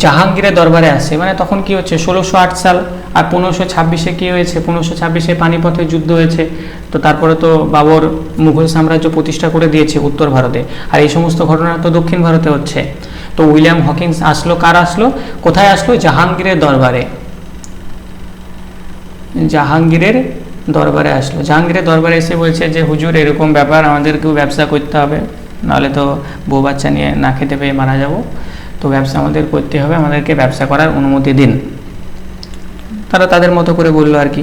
জাহাঙ্গীরের দরবারে আসে। মানে তখন কি হচ্ছে? 1608 সাল, আর 1526-এ কি হয়েছে? 1526-এ পানিপথের যুদ্ধ হয়েছে। তো তারপরে তো বাবর মুঘল সাম্রাজ্য প্রতিষ্ঠা করে দিয়েছে উত্তর ভারতে, আর এই সমস্ত ঘটনা তো দক্ষিণ ভারতে হচ্ছে। তো উইলিয়াম হকিংস আসলো, কার আসলো? কোথায় আসলো? জাহাঙ্গীরের দরবারে। জাহাঙ্গীরের দরবারে আসলো। জাহাঙ্গীরের দরবারে এসে বলছে যে হুজুর এরকম ব্যাপার, আমাদেরকেও ব্যবসা করতে হবে, নাহলে তো বউ বাচ্চা নিয়ে না খেতে পেয়ে মারা যাব। তো ব্যবসা আমাদের করতে হবে, আমাদেরকে ব্যবসা করার অনুমতি দিন। তারা তাদের মতো করে বললো আর কি।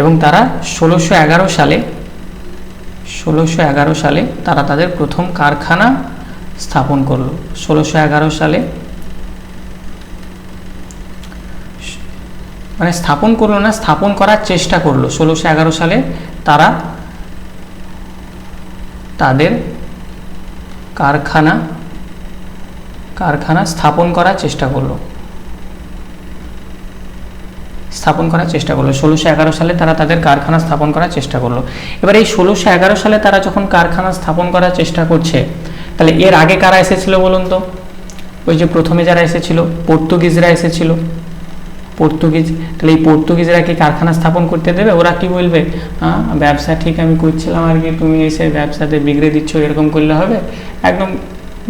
এবং তারা 1611 সালে তারা তাদের প্রথম কারখানা স্থাপন করলো। 1611 সালে, মানে স্থাপন করলো না, স্থাপন করার চেষ্টা করলো। 1611 সালে তারা তাদের কারখানা স্থাপন করার চেষ্টা করলো। 1611 সালে তারা তাদের কারখানা স্থাপন করার চেষ্টা করলো। এবার এই 1611 সালে তারা যখন কারখানা স্থাপন করার চেষ্টা করছে, তাহলে এর আগে কারা এসেছিল বলুন তো? ওই যে প্রথমে যারা এসেছিল, পর্তুগিজরা এসেছিল। তাহলে এই পর্তুগিজরা কি কারখানা স্থাপন করতে দেবে? ওরা কি বলবে? হ্যাঁ, ব্যবসা ঠিক আমি করছিলাম আর কি, তুমি এসে ব্যবসাতে বিগড়ে দিচ্ছ, এরকম করলে হবে? একদম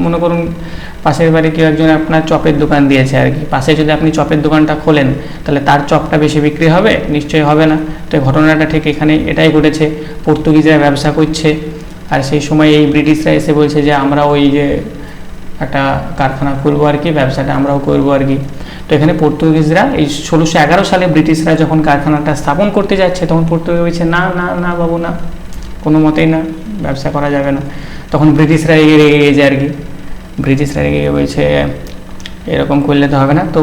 মনে করুন পাশের বাড়ি কেউ একজন আপনার চপের দোকান দিয়েছে আর কি, পাশে যদি আপনি চপের দোকানটা খোলেন তাহলে তার চপটা বেশি বিক্রি হবে? নিশ্চয়ই হবে না। তো এই ঘটনাটা ঠিক এখানে এটাই ঘটেছে, পর্তুগিজরা ব্যবসা করছে আর সেই সময় এই ব্রিটিশরা এসে বলছে যে আমরা ওই যে একটা কারখানা খুলবো আর কি, ব্যবসাটা আমরাও করবো আর কি। তো এখানে পর্তুগিজরা এই 1611 সালে ব্রিটিশরা যখন কারখানাটা স্থাপন করতে যাচ্ছে তখন পর্তুগিজ বলছে না না না বাবু না, কোনো মতেই না, ব্যবসা করা যাবে না। তখন ব্রিটিশরা রেগে যায় আর কি, ব্রিটিশরা রেগে বলছে এরকম করলে তো হবে না। তো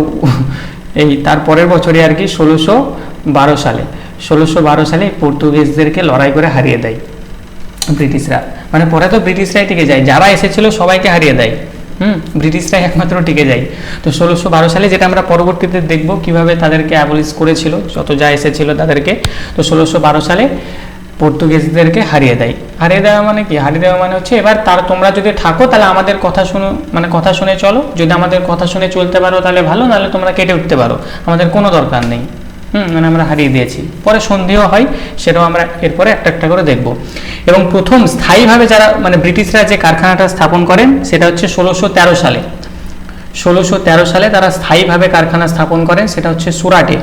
এই তার পরের বছরই আর কি 1612 সালে পর্তুগিজদেরকে লড়াই করে হারিয়ে দেয় ব্রিটিশরা। মানে পরে তো ব্রিটিশরাই টিকে যায়, যারা এসেছিল সবাইকে হারিয়ে দেয়, ব্রিটিশরাই একমাত্র টিকে যায়। তো 1612 সালে, যেটা আমরা পরবর্তীতে দেখব কিভাবে তাদেরকে অ্যাবলিশ করেছিল যত যা এসেছিল তাদেরকে। তো 1612 সালে পর্তুগিজদেরকে হারিয়ে দেয়। হারিয়ে দেওয়া মানে কি? হারিয়ে দেওয়া মানে হচ্ছে এবার তোমরা যদি থাকো তাহলে আমাদের কথা শুনো, মানে কথা শুনে চলো, যদি আমাদের কথা শুনে চলতে পারো তাহলে ভালো, নাহলে তোমরা কেটে উঠতে পারো, আমাদের কোনো দরকার নেই। মানে আমরা হারিয়ে দিয়েছি। পরে সন্দেহ হয়, সেটাও আমরা এরপরে একটা একটা করে দেখব। এবং প্রথম স্থায়ীভাবে যারা মানে ব্রিটিশরা যে কারখানাটা স্থাপন করেন সেটা হচ্ছে 1613 সালে। 1613 সালে তারা স্থায়ীভাবে কারখানা স্থাপন করেন, সেটা হচ্ছে সুরাটে।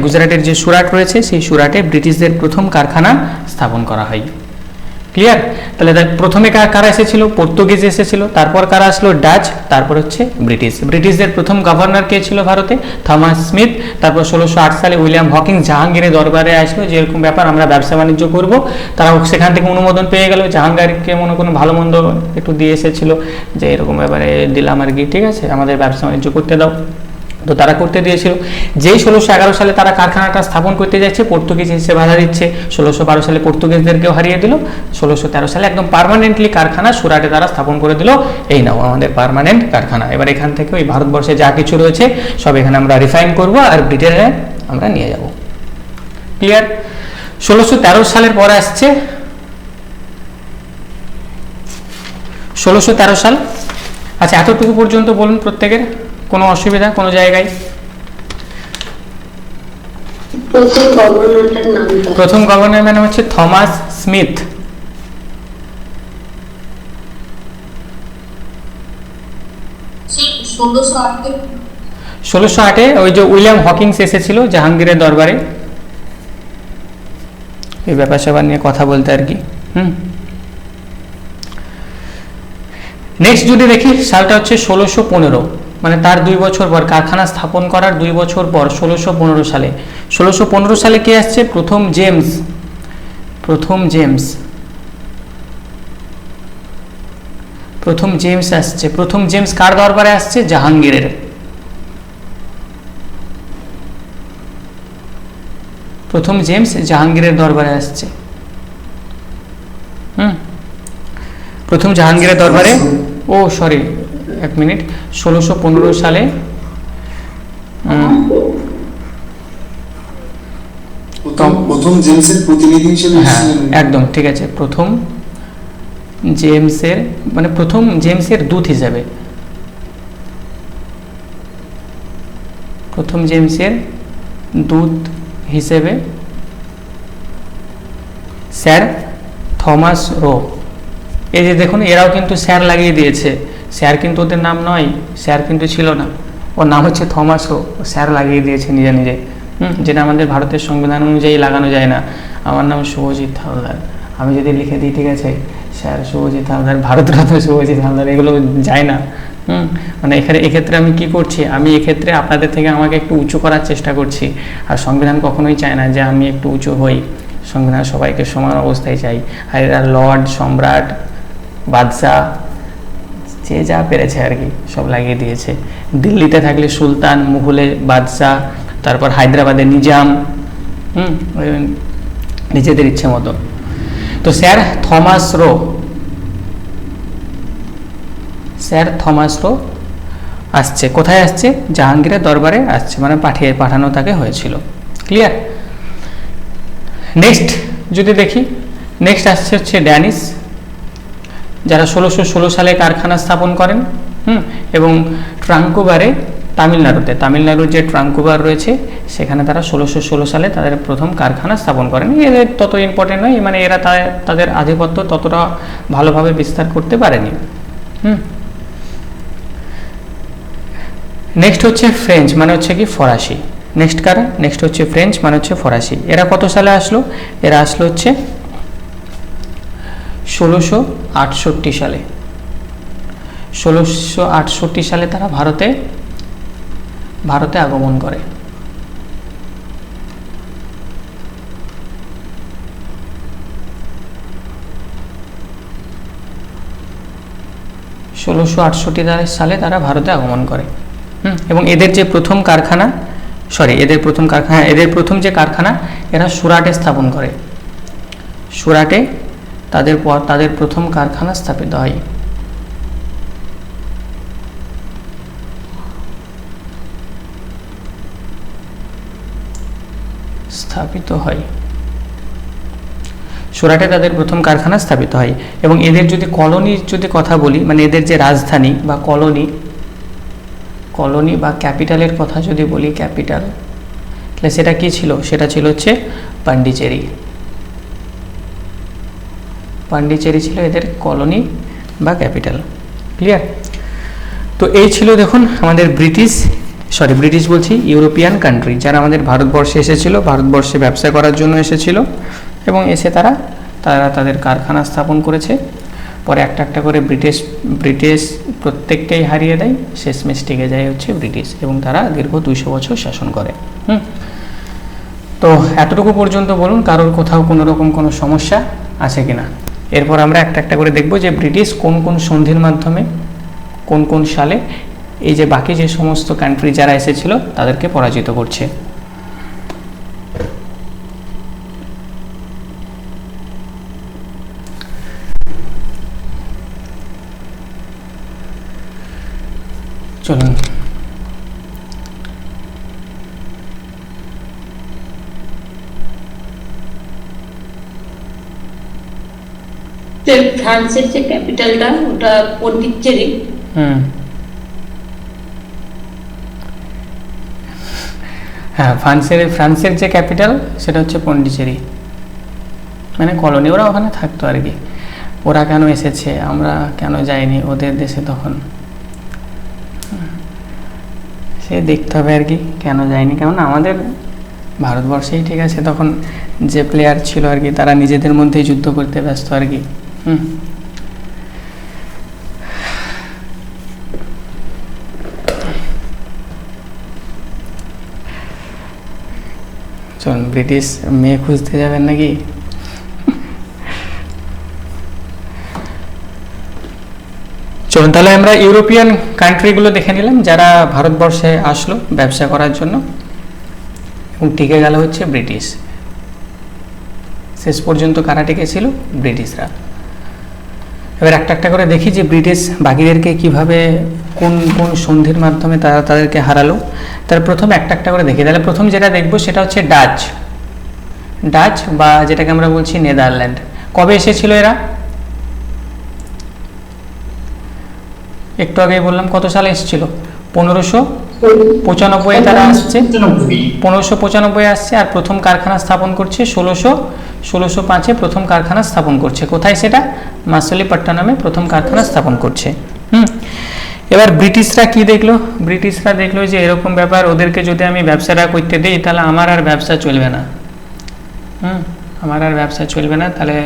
গুজরাটের যে সুরাট রয়েছে সেই সুরাটে ব্রিটিশদের প্রথম কারখানা স্থাপন করা হয়। ক্লিয়ার? তাহলে প্রথমে কারা এসেছিল? পর্তুগিজ এসেছিল, তারপর কারা আসলো? ডাচ, তারপর হচ্ছে ব্রিটিশদের প্রথম গভর্নর কে ছিল ভারতে? Thomas Smith. তারপর 1608 সালে উইলিয়াম হকিং জাহাঙ্গীরের দরবারে আসলো যে এরকম ব্যাপার, আমরা ব্যবসা বাণিজ্য করব। তারা সেখান থেকে অনুমোদন পেয়ে গেল, জাহাঙ্গীরকে মনে কোনো ভালো মন্দ একটু দিয়ে এসেছিল যে এরকম ব্যাপারে দিলাম আর কি, ঠিক আছে, আমাদের ব্যবসা বাণিজ্য করতে দাও। তো তারা করতে দিয়েছিল। যেই 1611 সালে তারা কারখানাটা স্থাপন করতে যাচ্ছে, পর্তুগিজ এসে বাধা দিচ্ছে। 1612 সালে পর্তুগিজদেরকেও হারিয়ে দিল। 1613 সালে একদম পার্মানেন্টলি কারখানা সুরাটে তারা স্থাপন করে দিল। এই নাও আমাদের পার্মানেন্ট কারখানা। এবার এখান থেকে ওই ভারতবর্ষে যা কিছু রয়েছে সব এখানে আমরা রিফাইন করব আর ব্রিটেনে আমরা নিয়ে যাব। ক্লিয়ার? 1613 সালের পরে আসছে 1613 সাল। আচ্ছা, এতটুকু পর্যন্ত বলুন প্রত্যেকের, কোনো অসুবিধা কোনো জায়গায়? প্রথম গভর্নর মানে হচ্ছে থমাস স্মিথ। 1608 ওই যে উইলিয়াম হকিংস এসেছিল জাহাঙ্গীরের দরবারে এই ব্যাপার স্যাপার নিয়ে কথা বলতে আর কি। নেক্সট যদি দেখি সালটা হচ্ছে 1615, মানে তার 2 বছর পর, কারখানা স্থাপন করার 2 বছর পর 1615 সালে। 1615 সালে কে আসছে? প্রথম জেমস আসছে। প্রথম জেমস কার দরবারে আসছে? জাহাঙ্গীরের। প্রথম জেমস জাহাঙ্গীরের দরবারে আসছে। প্রথম জাহাঙ্গীরের দরবারে, ও সরি এক মিনিট, 1615 সালে প্রথম জেমসের প্রতিনিধি হিসেবে হ্যাঁ একদম ঠিক আছে, প্রথম জেমসের মানে প্রথম জেমসের দূত হিসেবে, প্রথম জেমসের দূত হিসেবে স্যার থমাস রো। এই যে দেখুন এরাও কিন্তু স্যার লাগিয়ে দিয়েছে, স্যার কিন্তু ওদের নাম নয়, স্যার কিন্তু ছিল না, ওর নাম হচ্ছে থমাস রো, স্যার লাগিয়ে দিয়েছে নিজে নিজে। যেটা আমাদের ভারতের সংবিধান অনুযায়ী লাগানো যায় না। আমার নাম শুভজিৎ হালদার, আমি যদি লিখে দিই ঠিক আছে স্যার শুভজিৎ হালদার, ভারতরত্ন শুভজিৎ হালদার, এগুলো যায় না। মানে এক্ষেত্রে আমি কি করছি, আমি এক্ষেত্রে আপনাদের থেকে আমাকে একটু উঁচু করার চেষ্টা করছি। আর সংবিধান কখনোই চায় না যে আমি একটু উঁচু হই, সংবিধান সবাইকে সমান অবস্থায় চাই। আর এরা লর্ড, সম্রাট, বাদশাহ, যে যা পেরেছে আর কি সব লাগিয়ে দিয়েছে। দিল্লিতে থাকলে সুলতান, মুঘলে বাদশাহ, তারপর হায়দ্রাবাদে নিজাম, নিজেদের ইচ্ছে মতো। তো স্যার থমাস রো আসছে, কোথায় আসছে? জাহাঙ্গীরের দরবারে আসছে, মানে পাঠানো তাকে হয়েছিল। ক্লিয়ার? নেক্সট যদি দেখি, নেক্সট আসছে হচ্ছে ড্যানিশ, যারা 1616 সালে কারখানা স্থাপন করেন এবং ট্রাঙ্কোবারে তামিলনাড়ুর যে ট্রাঙ্কুবার রয়েছে সেখানে তারা 1616 সালে তাদের প্রথম কারখানা স্থাপন করেন। এদের তত ইম্পর্টেন্ট নয়, মানে এরা তাদের আধিপত্য ততটা ভালোভাবে বিস্তার করতে পারেনি। নেক্সট হচ্ছে ফ্রেঞ্চ, মানে হচ্ছে কি ফরাসি। নেক্সট হচ্ছে ফ্রেঞ্চ, মানে হচ্ছে ফরাসি। এরা কত সালে আসলো? এরা আসলো হচ্ছে 1668 সালে। 1668 সালে তারা ভারতে আগমন করে। সালে তারা ভারতে আগমন করে। এবং এদের প্রথম যে কারখানা এরা সুরাটে স্থাপন করে। সুরাটে তাদের প্রথম কারখানা স্থাপিত হয়। সুরাটে তাদের প্রথম কারখানা স্থাপিত হয়। এবং এদের যদি কলোনির যদি কথা বলি, মানে এদের যে রাজধানী বা কলোনি বা ক্যাপিটালের কথা যদি বলি, ক্যাপিটাল, তাহলে সেটা কি ছিল? সেটা ছিল হচ্ছে পন্ডিচেরি। পন্ডিচেরি ছিল এদের কলোনি বা ক্যাপিটাল। ক্লিয়ার? তো এই ছিল দেখুন আমাদের ব্রিটিশ বলছি, ইউরোপিয়ান কান্ট্রি, যারা আমাদের ভারতবর্ষে এসেছিল, ভারতবর্ষে ব্যবসা করার জন্য এসেছিল এবং এসে তারা তাদের কারখানা স্থাপন করেছে। পরে একটা করে ব্রিটিশ প্রত্যেককেই হারিয়ে দেয়, শেষমেশ টিকে যায় হচ্ছে ব্রিটিশ, এবং তারা দীর্ঘ 200 বছর শাসন করে। তো এতটুকু পর্যন্ত বলুন, কারোর কোথাও কোনো রকম কোনো সমস্যা আছে কিনা? এরপর আমরা একটা করে দেখব যে ব্রিটিশ কোন কোন সন্ধির মাধ্যমে কোন সালে এই যে বাকি যে সমস্ত কান্ট্রি যারা এসেছিল তাদেরকে পরাজিত করছে। চলুন ফ্রান্সের যে ক্যাপিটালটা ওটা পন্ডিচেরি। হ্যাঁ, ফ্রান্সের যে ক্যাপিটাল সেটা হচ্ছে পন্ডিচেরি, মানে কলোনি, ওরা ওখানে থাকতো আর কি। ওরা কেন এসেছে, আমরা কেন যাইনি ওদের দেশে, তখন সে দেখতে হবে আর কি কেন যায়নি। কারণ আমাদের ভারতবর্ষেই ঠিক আছে, তখন যে প্লেয়ার ছিল আর কি তারা নিজেদের মধ্যেই যুদ্ধ করতে ব্যস্ত আর কি। চলুন, ব্রিটিশ মেয়ে খুঁজতে যাবেন নাকি? চলুন তাহলে আমরা ইউরোপিয়ান কান্ট্রিগুলো দেখে নিলাম যারা ভারতবর্ষে আসলো ব্যবসা করার জন্য, এবং টিকে গেল হচ্ছে ব্রিটিশ। শেষ পর্যন্ত কারা টিকেছিল? ব্রিটিশরা। এবার একটা করে দেখি যে ব্রিটিশ বাকিদেরকে কিভাবে কোন সন্ধির মাধ্যমে তাদেরকে হারালো। তার প্রথম একটা করে দেখি। তাহলে প্রথম যেটা দেখবো সেটা হচ্ছে ডাচ বা যেটাকে আমরা বলছি নেদারল্যান্ড। কবে এসেছিল এরা? একটু আগেই বললাম কত সালে এসেছিল? 1595 তারা আসছে, 1595 আসছে, আর প্রথম কারখানা স্থাপন করছে 1605 প্রথম কারখানা স্থাপন করছে। কোথায় সেটা? মাসুলিপট্টনমে প্রথম কারখানা স্থাপন করছে। এবার ব্রিটিশরা কি দেখলো? ব্রিটিশরা দেখলো যে এরকম ব্যাপার, ওদেরকে যদি আমি ব্যবসাটা করতে দিই তাহলে আমার আর ব্যবসা চলবে না। তাহলে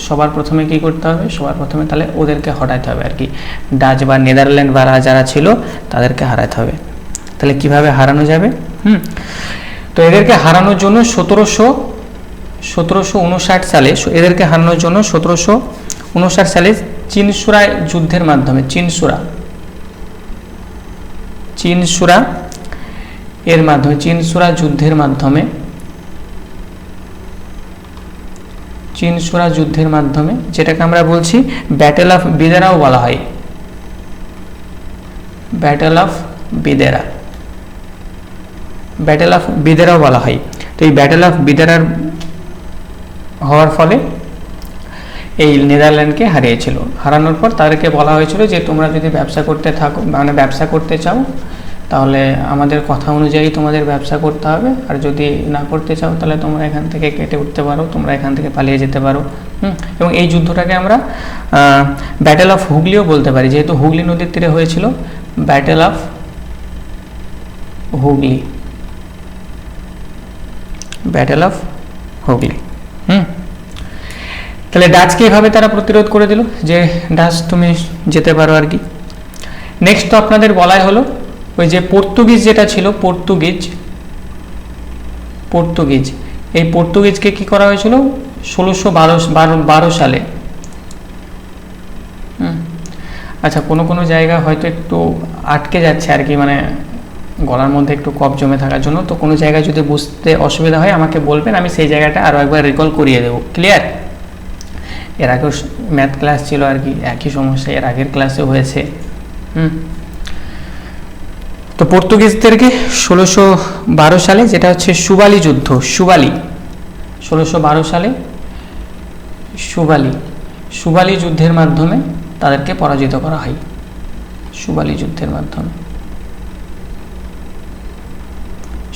সবার প্রথমে কি করতে হবে? সবার প্রথমে তাহলে ওদেরকে হটাতে হবে আর কি। ডাচ বা নেদারল্যান্ড বা যারা ছিল তাদেরকে হারাতে হবে। তাহলে কিভাবে হারানো যাবে? তো এদেরকে হারানোর জন্য 1759 সালে এদেরকে হারানোর জন্য 1759 সালে চিনসুরা যুদ্ধের মাধ্যমে, চিনসুরা যুদ্ধের মাধ্যমে যেটাকে আমরা বলছি ব্যাটেল অফ বিদেরাও বলা হয়। ব্যাটেল অফ বিদেরাও বলা হয়। তো এই ব্যাটেল অফ বিদেরার হওয়ার ফলে এই নেদারল্যান্ডকে হারিয়েছিল। হারানোর পর তাদেরকে বলা হয়েছিল যে তোমরা যদি ব্যবসা করতে থাকো, মানে ব্যবসা করতে চাও তাহলে আমাদের কথা অনুযায়ী তোমাদের ব্যবসা করতে হবে, আর যদি না করতে চাও তাহলে তোমরা এখান থেকে কেটে উঠতে পারো, তোমরা এখান থেকে পালিয়ে যেতে পারো। এবং এই যুদ্ধটাকে আমরা ব্যাটেল অফ হুগলিও বলতে পারি, যেহেতু হুগলি নদীর তীরে হয়েছিল, battle of Hooghly, battle of Hooghly. তাহলে ডাচকে এভাবে তারা প্রতিরোধ করে দিল যে ডাচ তুমি যেতে পারো আর কি। নেক্সট তো আপনাদের বলাই হলো ওই যে পর্তুগিজ যেটা ছিল, পর্তুগিজ এই পর্তুগিজকে কি করা হয়েছিল 1612 সালে। আচ্ছা, কোনো জায়গা হয়তো একটু আটকে যাচ্ছে আর কি, মানে গলার মধ্যে একটু কফ জমে থাকার জন্য, তো কোনো জায়গায় যদি বুঝতে অসুবিধা হয় আমাকে বলবেন, আমি সেই জায়গাটা আরও একবার রিকল করিয়ে দেবো। ক্লিয়ার? এর আগেও ম্যাথ ক্লাস ছিল আর কি, একই সমস্যা এর আগের ক্লাসেও হয়েছে। তো পর্তুগিজদেরকে 1612 সালে, যেটা হচ্ছে সুবালি যুদ্ধ, 1612 সালে সুবালি যুদ্ধের মাধ্যমে তাদেরকে পরাজিত করা হয়, সুবালি যুদ্ধের মাধ্যমে,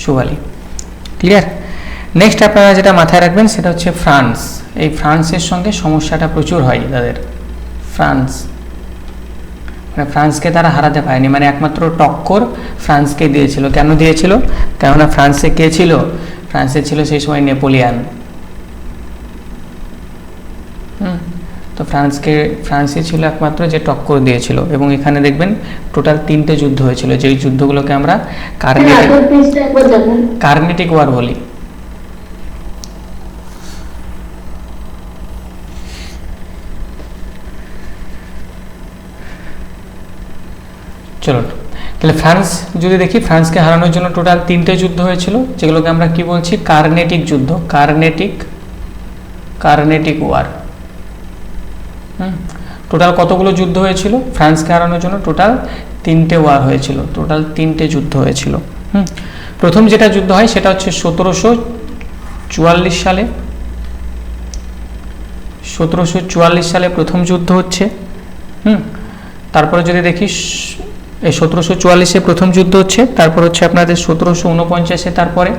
সুবালি। ক্লিয়ার? নেক্সট আপনারা যেটা মাথায় রাখবেন সেটা হচ্ছে ফ্রান্স। এই ফ্রান্সের সঙ্গে সমস্যাটা প্রচুর হয় তাদের। ফ্রান্সকে তারা হারাতে পারেনি, মানে একমাত্র টক্কর ফ্রান্সকে দিয়েছিল। কেন দিয়েছিল? কেননা ফ্রান্সে কে ছিল? ফ্রান্সে ছিল সেই সময় নেপোলিয়ান। তো ফ্রান্সে ছিল একমাত্র যে টক্কর দিয়েছিল। এবং এখানে দেখবেন টোটাল 3টে যুদ্ধ হয়েছিল, যেই যুদ্ধগুলোকে আমরা কার্নেটিক ওয়ার বলি। চলুন, তাহলে ফ্রান্স যদি দেখি, ফ্রান্সকে হারানোর জন্য টোটাল 3টে যুদ্ধ হয়েছিল, যেগুলোকে আমরা কি বলছি? কার্নেটিক যুদ্ধ, কার্নেটিক ওয়ার। টোটাল কতগুলো যুদ্ধ হয়েছিল ফ্রান্সকে হারানোর জন্য? টোটাল 3টে ওয়ার হয়েছিল, টোটাল 3টে যুদ্ধ হয়েছিল। প্রথম যেটা যুদ্ধ হয় সেটা হচ্ছে 1744 সালে। 1744 সালে প্রথম যুদ্ধ হচ্ছে। তারপরে যদি দেখি, এই 1744-এ প্রথম যুদ্ধ হচ্ছে, তারপর হচ্ছে আপনাদের 1749-এ, তারপরে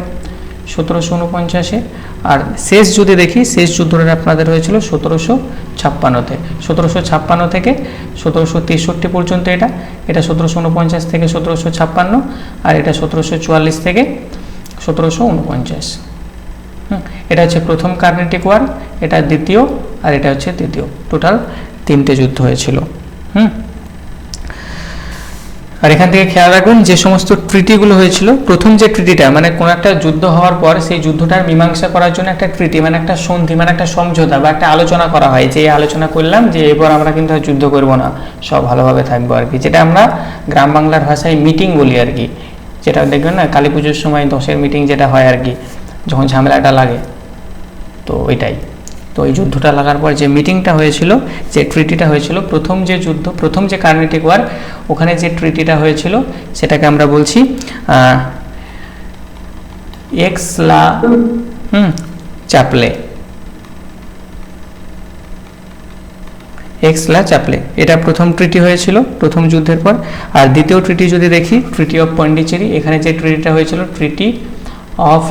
1749-এ, আর শেষ যদি দেখি, শেষ যুদ্ধটা আপনাদের হয়েছিল 1756-তে। 1756 থেকে 1763 পর্যন্ত এটা 1749 থেকে 1756, আর এটা 1744 থেকে 1749। এটা হচ্ছে প্রথম কার্নেটিক ওয়ার, এটা দ্বিতীয়, আর এটা হচ্ছে তৃতীয়। টোটাল 3টে যুদ্ধ হয়েছিল। আর এখান থেকে খেয়াল রাখবেন যে সমস্ত ট্রিটিগুলো হয়েছিল, প্রথম যে ট্রিটিটা, মানে কোনো একটা যুদ্ধ হওয়ার পর সেই যুদ্ধটার মীমাংসা করার জন্য একটা ট্রিটি, মানে একটা সন্ধি, মানে একটা সমঝোতা বা একটা আলোচনা করা হয়, যে আলোচনা করলাম যে এরপর আমরা কিন্তু আর যুদ্ধ করব না, সব ভালোভাবে থাকবো আর কি, যেটা আমরা গ্রাম বাংলার ভাষায় মিটিং বলি আর কি। যেটা দেখবেন না কালী পুজোর সময় 10-এর মিটিং যেটা হয় আর কি, যখন ঝামেলাটা লাগে, তো ওইটাই। তো এই যুদ্ধটা লাগার পর যে মিটিংটা হয়েছিল, যে ট্রিটিটা হয়েছিল, প্রথম যে যুদ্ধ, প্রথম যে কার্নেটিক ওয়ার, ওখানে যে ট্রিটিটা হয়েছিল সেটাকে আমরা বলছি চাপলে। চাপলে, এটা প্রথম ট্রিটি হয়েছিল প্রথম যুদ্ধের পর। আর দ্বিতীয় ট্রিটি যদি দেখি, ট্রিটি অফ পন্ডিচেরি, এখানে যে ট্রিটিটা হয়েছিল, treaty of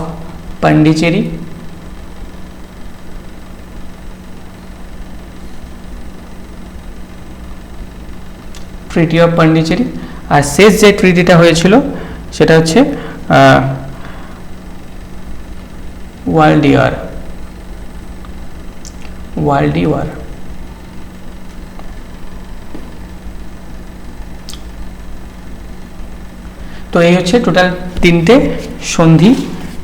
Pondicherry. Treaty of Pondicherry. আর শেষ যে ট্রিটিটা হয়েছিল সেটা হচ্ছে ওয়ালডিয়ার। তো এই হচ্ছে টোটাল 3টে সন্ধি,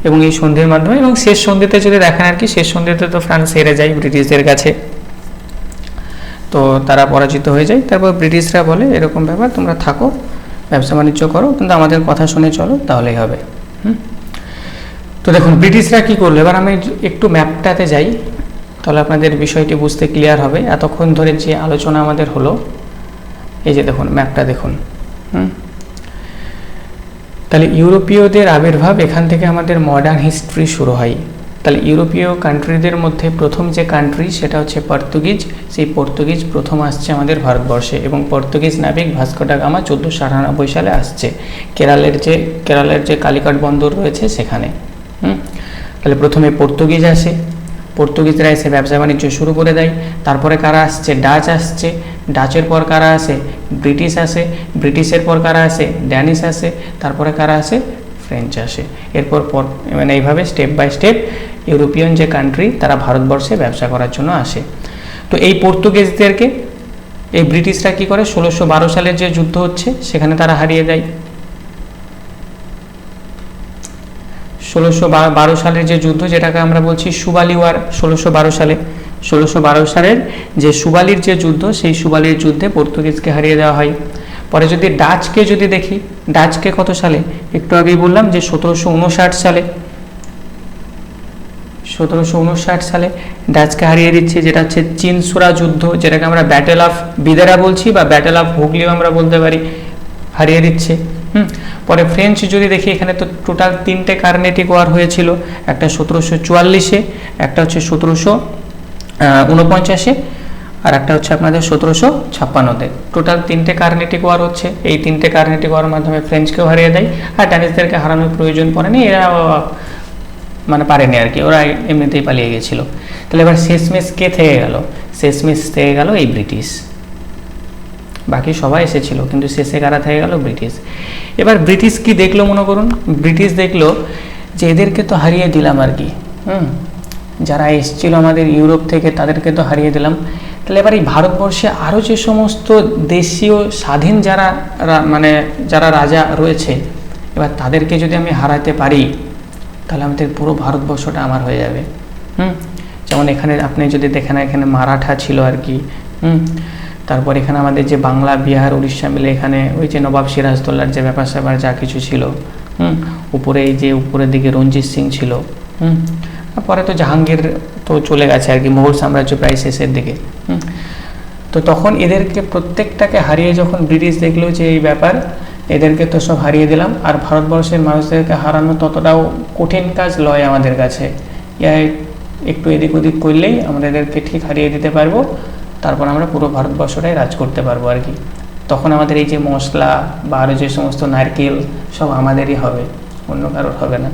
এবং এই সন্ধির মাধ্যমে, এবং শেষ সন্ধিতে যদি দেখেন আর কি, শেষ সন্ধিতে তো ফ্রান্স হেরে যায় ব্রিটিশদের কাছে, তো তারা পরাজিত হয়ে যায়। তারপর ব্রিটিশরা বলে এরকম ব্যাপার, তোমরা থাকো, ব্যবসা বাণিজ্য করো, কিন্তু আমাদের কথা শুনে চলো, তাহলেই হবে। তো দেখুন ব্রিটিশরা কি করলো, এবার আমি একটু ম্যাপটাতে যাই, তাহলে আপনাদের বিষয়টি বুঝতে ক্লিয়ার হবে। এতক্ষণ ধরে যে আলোচনা আমাদের হলো, এই যে দেখুন ম্যাপটা দেখুন। তাহলে ইউরোপীয়দের আবির্ভাব, এখান থেকে আমাদের মডার্ন হিস্ট্রি শুরু হয়। তাহলে ইউরোপীয় কান্ট্রিদের মধ্যে প্রথম যে কান্ট্রি সেটা হচ্ছে পর্তুগিজ। সেই পর্তুগিজ প্রথম আসছে আমাদের ভারতবর্ষে, এবং পর্তুগিজ নাবিক ভাস্কো ডা গামা 1498 সালে আসছে কেরালের যে কালিকট বন্দর রয়েছে সেখানে। তাহলে প্রথমে পর্তুগিজ আসে, পর্তুগিজরা এসে ব্যবসা বাণিজ্য শুরু করে দেয়। তারপরে কারা আসছে? ডাচ আসছে। ডাচের পর কারা আসে? ব্রিটিশ আসে। ব্রিটিশের পর কারা আসে? ড্যানিশ আসে। তারপরে কারা আসে? ফ্রেঞ্চ আসে। এরপর মানে এইভাবে স্টেপ বাই স্টেপ ইউরোপিয়ান যে কান্ট্রি তারা ভারতবর্ষে ব্যবসা করার জন্য আসে। তো এই পর্তুগিজদেরকে এই ব্রিটিশরা কি করে? 1612 সালের যে যুদ্ধ হচ্ছে সেখানে তারা হারিয়ে দেয়। 1612 সালের যে যুদ্ধ, যেটাকে আমরা বলছি সুবালি ওয়ার, 1612 সালের যে সুবালির যে যুদ্ধ, সেই সুবালির যুদ্ধে পর্তুগিজকে হারিয়ে দেওয়া হয়। পরে যদি ডাচকে যদি দেখি, ডাচকে কত সালে? একটু আগেই বললাম যে 1759 সালে, 1759 সালে ডাচকে হারিয়ে দিচ্ছে, যেটা হচ্ছে চিনসুরা যুদ্ধ, যেটাকে আমরা ব্যাটেল অফ বিদেরা বলছি বা ব্যাটেল অফ হুগলিও আমরা বলতে পারি, হারিয়ে দিচ্ছে। পরে ফ্রেঞ্চ যদি দেখি, এখানে তো টোটাল 3টে কার্নেটিক ওয়ার হয়েছিল, একটা 1744-এ, একটা হচ্ছে 1749-এ, আর একটা হচ্ছে আপনাদের 1756-তে। টোটাল 3টে কার্নেটিক ওয়ার হচ্ছে। এই 3টে কার্নেটিক ওয়ারের মাধ্যমে ফ্রেঞ্চকেও হারিয়ে দেয়, আর ড্যানিশদেরকে হারানোর প্রয়োজন পড়েনি, এরা মানে পারেনি আর কি, ওরা এমনিতেই পালিয়ে গেছিল। তাহলে এবার শেষমেশ কে থেকে গেল? শেষমেশ থেকে গেল এই ব্রিটিশ। বাকি সবাই এসেছিল, কিন্তু শেষে কারা থেকে গেল? ব্রিটিশ। এবার ব্রিটিশ কি দেখলো? মনে করুন ব্রিটিশ দেখলো যে এদেরকে তো হারিয়ে দিলাম আর কি, যারা এসেছিল আমাদের ইউরোপ থেকে তাদেরকে তো হারিয়ে দিলাম, তাহলে এবার এই ভারতবর্ষে আরও যে সমস্ত দেশীয় স্বাধীন যারা রাজা রয়েছে, এবার তাদেরকে যদি আমি হারাতে পারি তাহলে আমাদের পুরো ভারতবর্ষটা আমার হয়ে যাবে। যেমন এখানে আপনি যদি দেখেন, এখানে মারাঠা ছিল আর কি, তারপর এখানে আমাদের যে বাংলা, বিহার, উড়িষ্যা মিলে এখানে ওই যে নবাব সিরাজদৌল্লার যে ব্যাপার স্যাপার যা কিছু ছিল, উপরে এই যে উপরের দিকে রঞ্জিত সিং ছিল, পরে তো জাহাঙ্গীর তো চলে গেছে আর কি, মুঘল সাম্রাজ্য প্রায় শেষের দিকে। তো তখন এদেরকে প্রত্যেকটাকে হারিয়ে যখন ব্রিটিশ দেখলো যে এই ব্যাপার, এদেরকে তো সব হারিয়ে দিলাম, আর ভারতবর্ষের মানুষদেরকে হারানো ততটাও কঠিন কাজ নয় আমাদের কাছে, একটু এদিক ওদিক করলেই আমরা এদেরকে ঠিক হারিয়ে দিতে পারবো, তারপর আমরা পুরো ভারতবর্ষটাই রাজ করতে পারবো আর কি। তখন আমাদের এই যে মশলা বা আরও যে সমস্ত নারকেল সব আমাদেরই হবে, অন্য কারোর হবে না।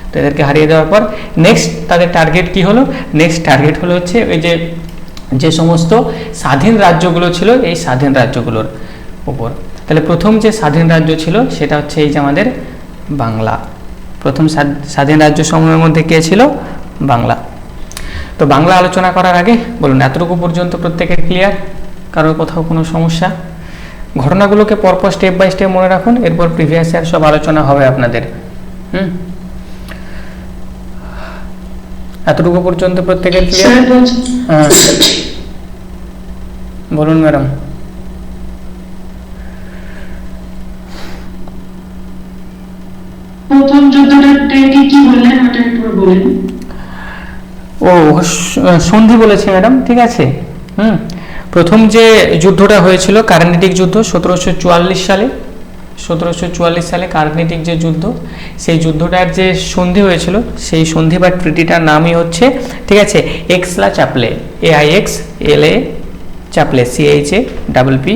তো এদেরকে হারিয়ে দেওয়ার পর নেক্সট তাদের টার্গেট কি হলো? নেক্সট টার্গেট হলো হচ্ছে ওই যে সমস্ত স্বাধীন রাজ্যগুলো ছিল, এই স্বাধীন রাজ্যগুলোর উপর। তাহলে প্রথম যে স্বাধীন রাজ্য ছিল সেটা হচ্ছে এই যে আমাদের বাংলা। প্রথম স্বাধীন রাজ্য সমূহের মধ্যে কে ছিল? বাংলা। তো বাংলা আলোচনা করার আগে বলুন এতটুকু পর্যন্ত প্রত্যেকের ক্লিয়ার? কারোর কোথাও কোনো সমস্যা? ঘটনাগুলোকে পরপর স্টেপ বাই স্টেপ মনে রাখুন, এরপর প্রিভিয়াস ইয়ার সব আলোচনা হবে আপনাদের। এতটুকু পর্যন্ত প্রত্যেকের ক্লিয়ার? হ্যাঁ বলুন ম্যাডাম। প্রথম যুদ্ধটার কি বললেন, ওটা একটু বলেন। ও সন্ধি বলেছি ম্যাডাম, ঠিক আছে। প্রথম যে যুদ্ধটা হয়েছিল কার্নেটিক যুদ্ধ 1744 সালে, 1744 সালে কার্নেটিক যে যুদ্ধ, সেই যুদ্ধটার যে সন্ধি হয়েছিল সেই সন্ধি বা ট্রিটিটার নামই হচ্ছে, ঠিক আছে, এক্সলা চাপলে, AIXLA চাপলে, CHAPPELLE।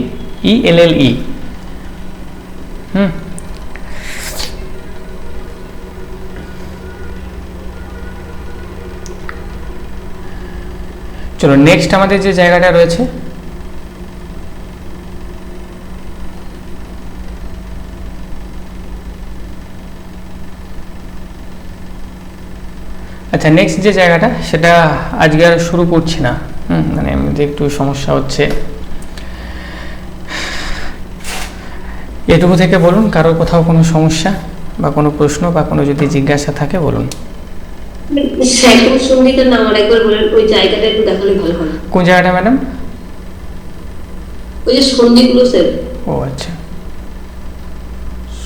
চলো নেক্সট আমাদের যে জায়গাটা রয়েছে, আচ্ছা নেক্সট যে জায়গাটা সেটা আজকে আর শুরু করছি না, মানে এমনিতে একটু সমস্যা হচ্ছে। এটুকু থেকে বলুন কারোর কোথাও কোনো সমস্যা বা কোনো প্রশ্ন বা কোনো যদি জিজ্ঞাসা থাকে বলুন। সেকেন্ড সন্ধিটার নাম আরেকবার বলেন, ওই জায়গাটা একটু দেখালে ভালো হয়। কোন জায়গাটা ম্যাডাম? ওই যে সন্ধিগুলো স্যার। ও আচ্ছা,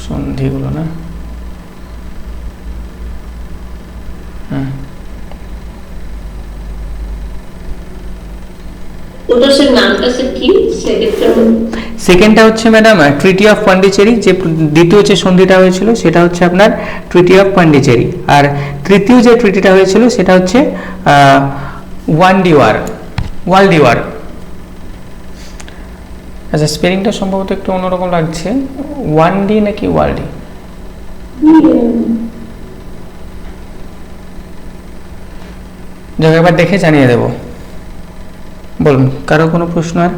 সন্ধিগুলো না, ওটার স্যার নামটা স্যার কি? সেকেন্ডটা সেকেন্ডটা হচ্ছে ম্যাডাম ট্রিটি অফ পন্ডিচেরি, যে দ্বিতীয় যে সন্ধিটা হয়েছিল সেটা হচ্ছে আপনার ট্রিটি অফ পন্ডিচেরি। আর তৃতীয় যে ট্রিটিটা হয়েছিল সেটা হচ্ছে ওয়ার্ল্ড ওয়ার। আচ্ছা, স্পেলিংটা সম্ভবত একটু অন্যরকম লাগছে, 1D নাকি ওয়ার্ল্ডি? যাক, একবার দেখে জানিয়ে দেব। বলুন, কারো কোনো প্রশ্ন আর?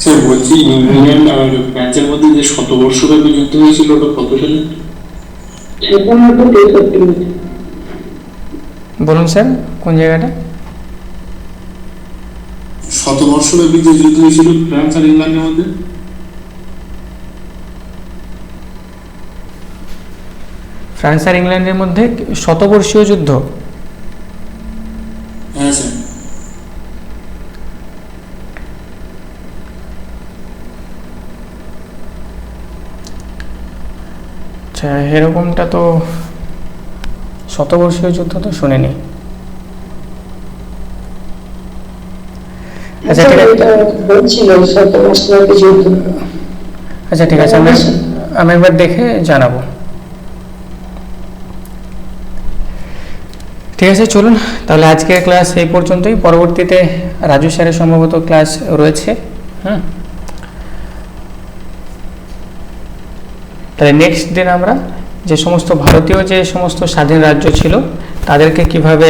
স্যার বলছি, ইংল্যান্ড আর ফ্রান্সের মধ্যে যে শতবর্ষব্যাপী যুদ্ধ হয়েছিল ওটা কত সালে? 53 বলুন স্যার, কোন জায়গাটা? শতবর্ষব্যাপী যে যুদ্ধ হয়েছিল ফ্রান্স আর ইংল্যান্ডের মধ্যে? ফ্রান্স আর ইংল্যান্ডের মধ্যে শতবর্ষীয় যুদ্ধ? হ্যাঁ স্যার। আচ্ছা, এরকমটা তো শতবর্ষীয় যুদ্ধ তো শুনিনি। আচ্ছা ঠিক আছে, বলছিল 57 যুদ্ধ। আচ্ছা ঠিক আছে, আমি একবার দেখে জানাবো। ঠিক আছে, চলুন তাহলে আজকের ক্লাস এই পর্যন্তই। পরবর্তীতে রাজু স্যারের সম্ভবত ক্লাস রয়েছে। তাহলে নেক্সট দিন আমরা যে সমস্ত ভারতীয় যে সমস্ত স্বাধীন রাজ্য ছিল তাদেরকে কিভাবে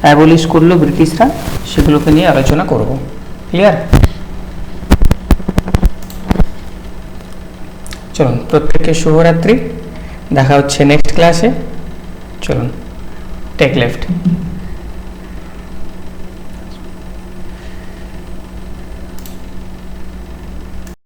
অ্যাবলিশ করলো ব্রিটিশরা সেগুলোকে নিয়ে আলোচনা করব। ক্লিয়ার? চলুন, প্রত্যেককে শুভরাত্রি, দেখা হচ্ছে নেক্সট ক্লাসে। চলুন, টেক লেফট।